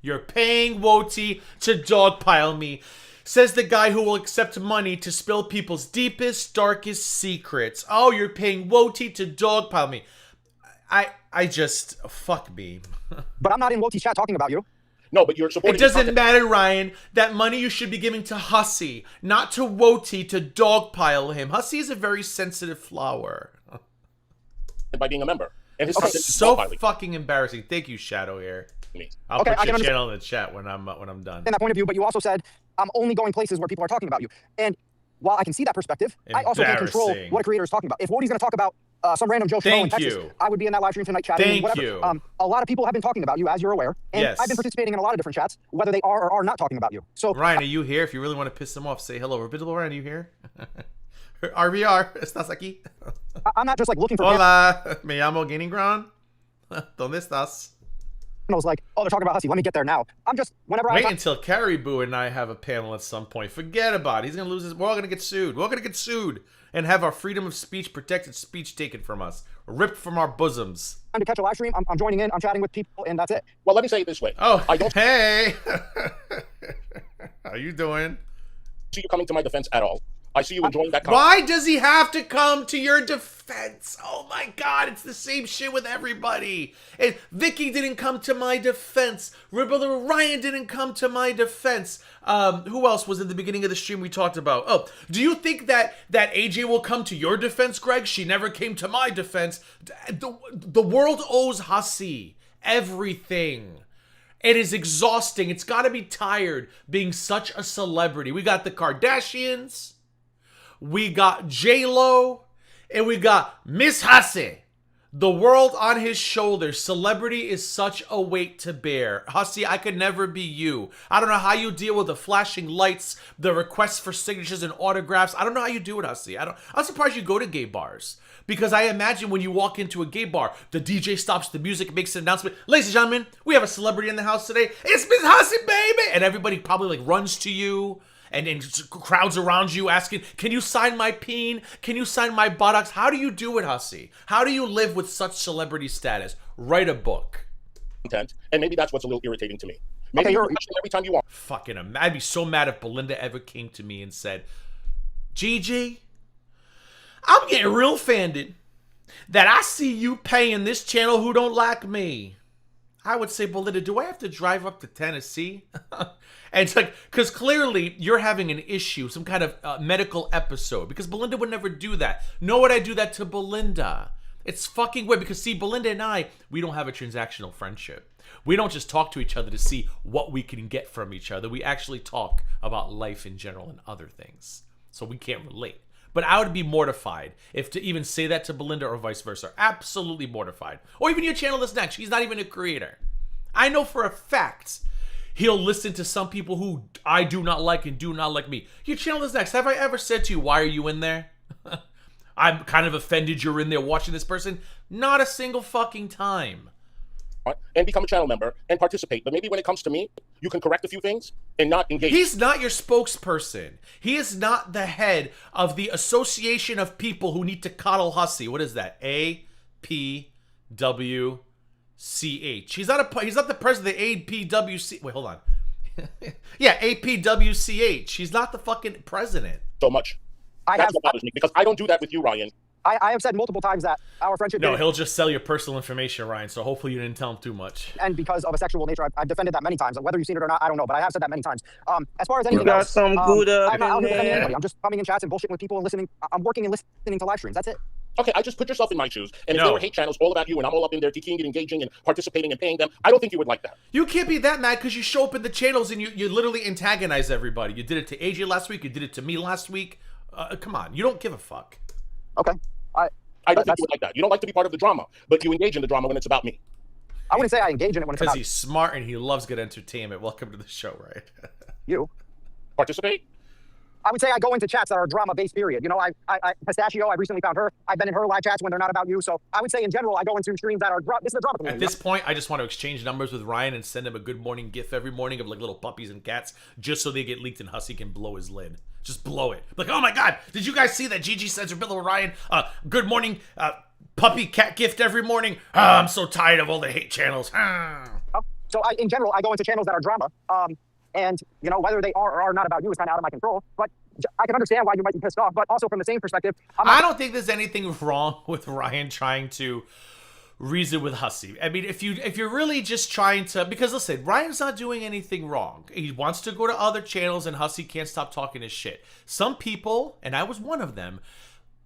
You're paying Woti to dogpile me. Says the guy who will accept money to spill people's deepest, darkest secrets. Oh, you're paying Woti to dogpile me. I just, fuck me. But I'm not in Woti's chat talking about you. No, but you're supporting. It doesn't matter, Ryan. That money you should be giving to Hussy, not to Woti to dogpile him. Hussy is a very sensitive flower. By being a member. And his so fucking embarrassing. Thank you, Shadow here. I'll put your channel in the chat when I'm done. In that point of view, but you also said I'm only going places where people are talking about you. And while I can see that perspective, I also can't control what a creator is talking about. If Woti's going to talk about some random Joe Schmo in Texas, I would be in that live stream tonight chatting. Thank you. A lot of people have been talking about you, as you're aware. And I've been participating in a lot of different chats, whether they are or are not talking about you. So Ryan, are you here? If you really want to piss them off, say hello. Ryan, are you here? RBR, ¿estás aquí? I'm not just like looking for. Hola, me llamo TheGGround. ¿Dónde estás? I was like, oh, they're talking about Hussy. Let me get there now. I'm just, whenever Wait until Carrie Boo and I have a panel at some point. Forget about it. He's going to lose his... We're all going to get sued. We're all going to get sued and have our freedom of speech, protected speech taken from us. Ripped from our bosoms. I'm to catch a live stream. I'm joining in. I'm chatting with people, and that's it. Well, let me say it this way. Oh, hey. How you doing? See you coming to my defense at all. I see you enjoying that. Why does he have to come to your defense? Oh my God, it's the same shit with everybody. And Vicky didn't come to my defense. Brother Ryan didn't come to my defense. Who else was in the beginning of the stream we talked about? Oh, do you think that AJ will come to your defense, Greg? She never came to my defense. The world owes Hussy everything. It is exhausting. It's got to be tired being such a celebrity. We got the Kardashians. We got J-Lo, and we got Miss Hussy. The world on his shoulders. Celebrity is such a weight to bear. Hussy, I could never be you. I don't know how you deal with the flashing lights, the requests for signatures and autographs. I don't know how you do it, Hussy. I'm surprised you go to gay bars. Because I imagine when you walk into a gay bar, the DJ stops the music, makes an announcement. Ladies and gentlemen, we have a celebrity in the house today. It's Miss Hussy, baby! And everybody probably like runs to you. and crowds around you asking, can you sign my peen? Can you sign my buttocks? How do you do it, Hussy? How do you live with such celebrity status? Write a book. Content, and maybe that's what's a little irritating to me. Maybe you're every time you want. Fucking, I'd be so mad if Belinda ever came to me and said, Gigi, I'm getting real offended that I see you paying this channel who don't like me. I would say, Belinda, do I have to drive up to Tennessee? And it's like, because clearly you're having an issue, some kind of medical episode, because Belinda would never do that. Nor would I do that to Belinda. It's fucking weird because, see, Belinda and I, we don't have a transactional friendship. We don't just talk to each other to see what we can get from each other. We actually talk about life in general and other things. So we can't relate. But I would be mortified if to even say that to Belinda or vice versa. Absolutely mortified. Or even your channel is next. He's not even a creator. I know for a fact he'll listen to some people who I do not like and do not like me. Your channel is next. Have I ever said to you, why are you in there? I'm kind of offended you're in there watching this person. Not a single fucking time. And become a channel member and participate. But maybe when it comes to me, you can correct a few things and not engage. He's not your spokesperson. He is not the head of the association of people who need to coddle Hussy. What is that? APWCH. He's not the president of the APWC. Wait, hold on. Yeah, APWCH. He's not the fucking president. So much. That's what bothers me, because I don't do that with you, Ryan. I have said multiple times that our friendship... No, he'll just sell your personal information, Ryan, so hopefully you didn't tell him too much. And because of a sexual nature, I've defended that many times. Whether you've seen it or not, I don't know, but I have said that many times. As far as anything got else, some Gouda I'm not out in here defending there. anybody. I'm just coming in chats and bullshitting with people and listening. I'm working and listening to live streams. That's it. Okay, I just put yourself in my shoes. And if there were hate channels all about you and I'm all up in there kicking and engaging and participating and paying them, I don't think you would like that. You can't be that mad because you show up in the channels and you literally antagonize everybody. You did it to AJ last week. You did it to me last week. Come on. You don't give a fuck. Okay. I don't think you would like that. You don't like to be part of the drama, but you engage in the drama when it's about me. I wouldn't say I engage in it when it's about... Because he's smart and he loves good entertainment. Welcome to the show, right? You. Participate? I would say I go into chats that are drama-based, period. You know, Pistachio, I recently found her. I've been in her live chats when they're not about you. So I would say in general, I go into streams that are... This is a drama community. At this point, I just want to exchange numbers with Ryan and send him a good morning gif every morning of like little puppies and cats just so they get leaked and Hussy can blow his lid. Just blow it. Like, oh my God, did you guys see that Gigi sends her bill with Ryan? Good morning, puppy cat gift every morning. I'm so tired of all the hate channels. So in general, I go into channels that are drama. And, you know, whether they are or are not about you is kind of out of my control. But I can understand why you might be pissed off. But also from the same perspective, I don't think there's anything wrong with Ryan trying to reason with Hussy. I mean, if you're really just trying to, because listen, Ryan's not doing anything wrong. He wants to go to other channels and Hussy can't stop talking his shit. Some people, and I was one of them,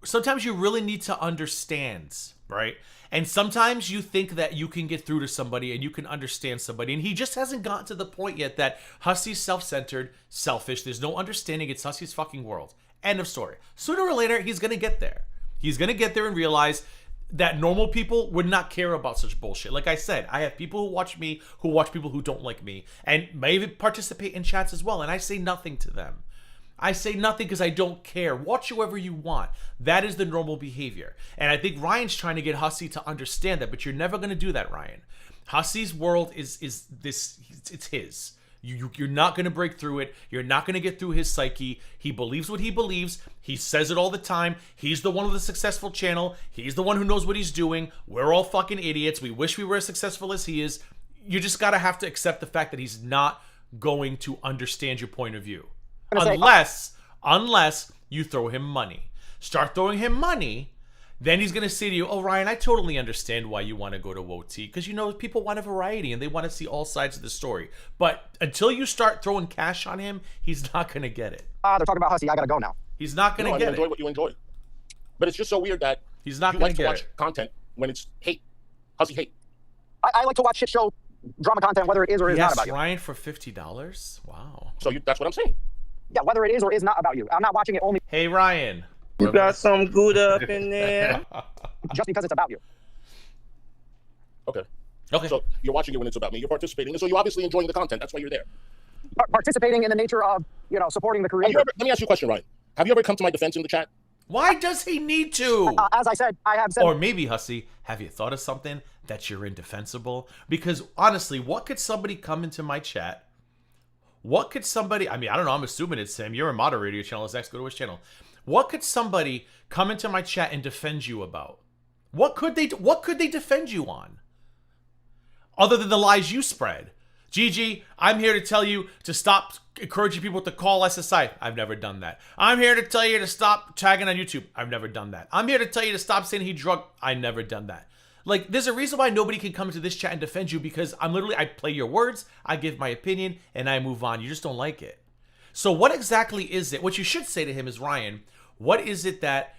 sometimes you really need to understand, right? And sometimes you think that you can get through to somebody and you can understand somebody, and he just hasn't gotten to the point yet that Hussy's self-centered, selfish, there's no understanding, it's Hussy's fucking world. End of story. Sooner or later, he's gonna get there. He's gonna get there and realize that normal people would not care about such bullshit. Like I said, I have people who watch me, who watch people who don't like me, and may even participate in chats as well, and I say nothing to them. I say nothing because I don't care. Watch whoever you want. That is the normal behavior. And I think Ryan's trying to get Hussy to understand that, but you're never going to do that, Ryan. Hussy's world is this, it's his. You're not going to break through it. You're not going to get through his psyche. He believes what he believes. He says it all the time. He's the one with a successful channel. He's the one who knows what he's doing. We're all fucking idiots. We wish we were as successful as he is. You just got to have to accept the fact that he's not going to understand your point of view. Unless you throw him money. Start throwing him money, then he's going to say to you, oh, Ryan, I totally understand why you want to go to WOT, because, you know, people want a variety and they want to see all sides of the story. But until you start throwing cash on him, he's not going to get it. They're talking about Hussy. I got to go now. He's not going to get it. Enjoy what you enjoy. But it's just so weird that he's not going to watch content when it's hate. Hussy hate. I like to watch shit show drama content, whether it is or is not about you. Ryan, for $50? Wow. So that's what I'm saying. Yeah, whether it is or is not about you. I'm not watching it only... Hey, Ryan. You got some Gouda up in there. Just because it's about you. Okay. So you're watching it when it's about me. You're participating. And so you're obviously enjoying the content. That's why you're there. Participating in the nature of, you know, supporting the creator. Let me ask you a question, Ryan. Have you ever come to my defense in the chat? Why does he need to? As I said, I have said... Or maybe, Hussy, have you thought of something that you're indefensible? Because, honestly, what could somebody come into my chat... What could somebody, I mean, I don't know, I'm assuming it's him. You're a moderator, your channel is next, go to his channel. What could somebody come into my chat and defend you about? What could they defend you on? Other than the lies you spread. Gigi, I'm here to tell you to stop encouraging people to call SSI. I've never done that. I'm here to tell you to stop tagging on YouTube. I've never done that. I'm here to tell you to stop saying he drug. I've never done that. Like, there's a reason why nobody can come into this chat and defend you, because I play your words, I give my opinion, and I move on. You just don't like it. So what exactly is it? What you should say to him is, Ryan, what is it that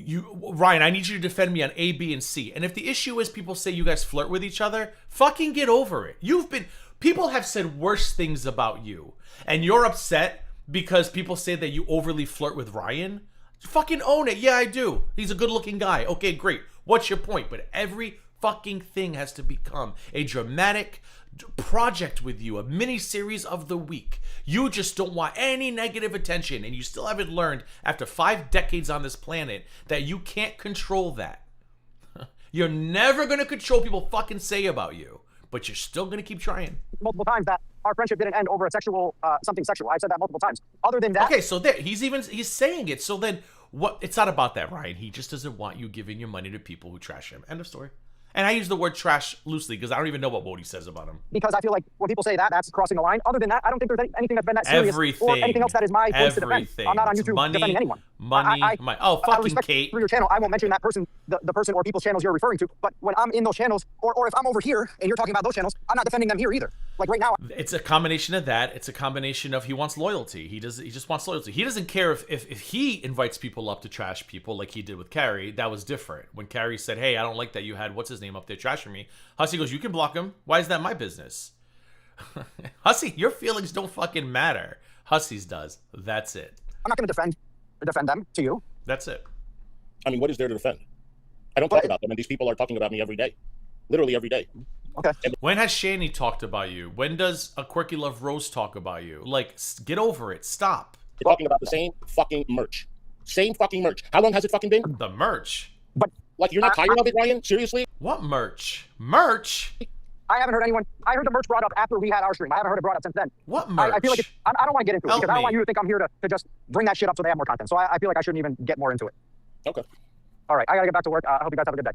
Ryan, I need you to defend me on A, B, and C. And if the issue is people say you guys flirt with each other, fucking get over it. People have said worse things about you, and you're upset because people say that you overly flirt with Ryan. Fucking own it. Yeah, I do. He's a good-looking guy. Okay, great. What's your point? But every fucking thing has to become a dramatic project with you, a mini-series of the week. You just don't want any negative attention, and you still haven't learned, after 5 decades on this planet, that you can't control that. You're never going to control people fucking say about you, but you're still going to keep trying. Multiple times that our friendship didn't end over a sexual, something sexual. I've said that multiple times. Other than that. Okay, so there, he's saying it. So then, what? It's not about that, Ryan. He just doesn't want you giving your money to people who trash him. End of story. And I use the word trash loosely because I don't even know what Wody says about him. Because I feel like when people say that, that's crossing the line. Other than that, I don't think there's anything that's been that serious or anything else that is my place to defend. I'm not on YouTube defending anyone. Money. Oh, fucking Kate. Through your channel, I won't mention that person, the person or people's channels you're referring to. But when I'm in those channels, or if I'm over here and you're talking about those channels, I'm not defending them here either. Like right now. It's a combination of that. It's a combination of he wants loyalty. He just wants loyalty. He doesn't care if he invites people up to trash people like he did with Carrie. That was different. When Carrie said, hey, I don't like that you had what's his name up there trashing me. Hussey goes, you can block him. Why is that my business? Hussey, your feelings don't fucking matter. Hussey's does. That's it. I'm not going to defend them to you. That's it. I mean, what is there to defend? I don't talk about them, and these people are talking about me every day. Literally every day. Okay. When has Shani talked about you? When does a Quirky Love Rose talk about you? Like, get over it. Stop. You're talking about the same fucking merch. Same fucking merch. How long has it fucking been? The merch? But like, you're not tired of it, Ryan? Seriously? What merch? Merch? I haven't heard anyone. I heard the merch brought up after we had our stream. I haven't heard it brought up since then. What merch? I feel like I don't want to get into it because I don't want you to think I'm here to just bring that shit up so they have more content. So I feel like I shouldn't even get more into it. Okay. All right. I got to get back to work. I hope you guys have a good day.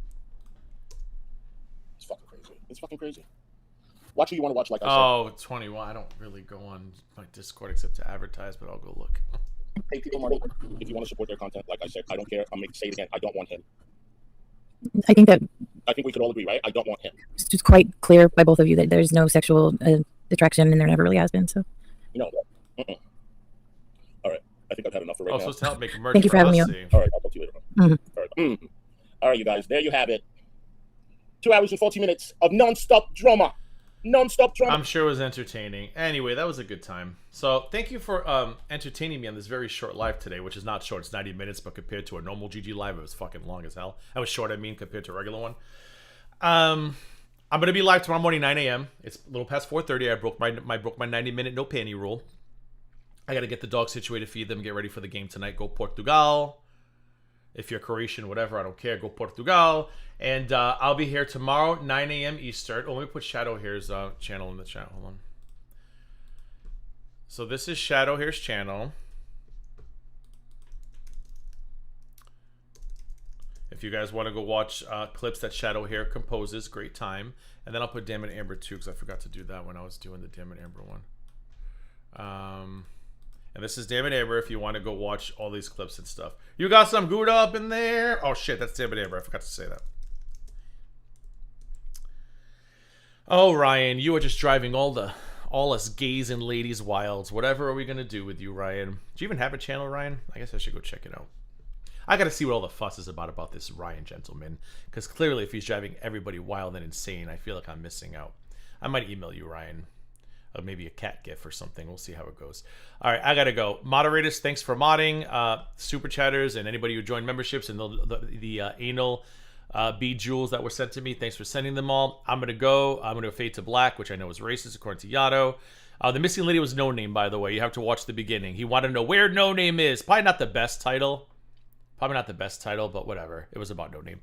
It's fucking crazy. It's fucking crazy. Watch who you want to watch, like I said. 21. I don't really go on my Discord except to advertise, but I'll go look. Pay people money if you want to support their content. Like I said, I don't care. I'm going to say it again. I don't want him. I think we could all agree, right? I don't want him. It's just quite clear by both of you that there's no sexual attraction, and there never really has been. So. No. All right. I think I've had enough for right now. Supposed to help make merch. Thank you for having me on. All right. I'll talk to you later. All right, you guys. There you have it. 2 hours and 40 minutes of non-stop drama. Non-stop drama. I'm sure it was entertaining. Anyway, that was a good time. So thank you for entertaining me on this very short live today, which is not short. It's 90 minutes, but compared to a normal GG live, it was fucking long as hell. That was short, I mean, compared to a regular one. I'm going to be live tomorrow morning, 9 a.m. It's a little past 4:30. I broke my 90-minute no panty rule. I got to get the dog situated, feed them, get ready for the game tonight. Go Portugal. If you're Croatian, whatever, I don't care. Go Portugal. And I'll be here tomorrow, 9 a.m. Eastern. Oh, let me put Shadow Hair's channel in the chat. Hold on. So this is Shadow Hair's channel. If you guys want to go watch clips that Shadow Hair composes, great time. And then I'll put Damn It Amber too, because I forgot to do that when I was doing the Damn It Amber one. And this is Damn It Amber if you want to go watch all these clips and stuff. You got some Gouda up in there? Oh shit, that's Damn It Amber. I forgot to say that. Oh, Ryan, you are just driving all us gays and ladies wild. Whatever are we going to do with you, Ryan? Do you even have a channel, Ryan? I guess I should go check it out. I got to see what all the fuss is about this Ryan gentleman. Because clearly if he's driving everybody wild and insane, I feel like I'm missing out. I might email you, Ryan. Maybe a cat gif or something. We'll see how it goes. All right, I gotta go. Moderators, thanks for modding. Super chatters and anybody who joined memberships and the anal bead jewels that were sent to me. Thanks for sending them all. I'm gonna go. I'm gonna fade to black, which I know is racist according to Yato. The missing lady was No Name, by the way. You have to watch the beginning. He wanted to know where No Name is. Probably not the best title. But whatever. It was about No Name.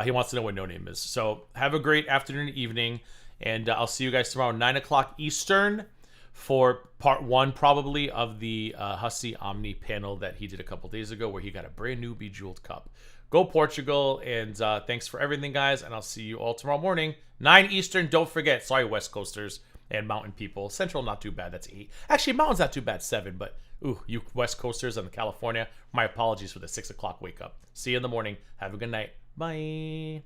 He wants to know where No Name is. So have a great afternoon, evening. And I'll see you guys tomorrow, 9 o'clock Eastern, for part 1 probably of the Hussey Omni panel that he did a couple days ago, where he got a brand new Bejeweled cup. Go Portugal, and thanks for everything, guys, and I'll see you all tomorrow morning, 9 Eastern. Don't forget, sorry, West Coasters and Mountain people. Central, not too bad. That's 8. Actually, Mountain's not too bad, 7, but ooh, you West Coasters and California, my apologies for the 6 o'clock wake up. See you in the morning. Have a good night. Bye.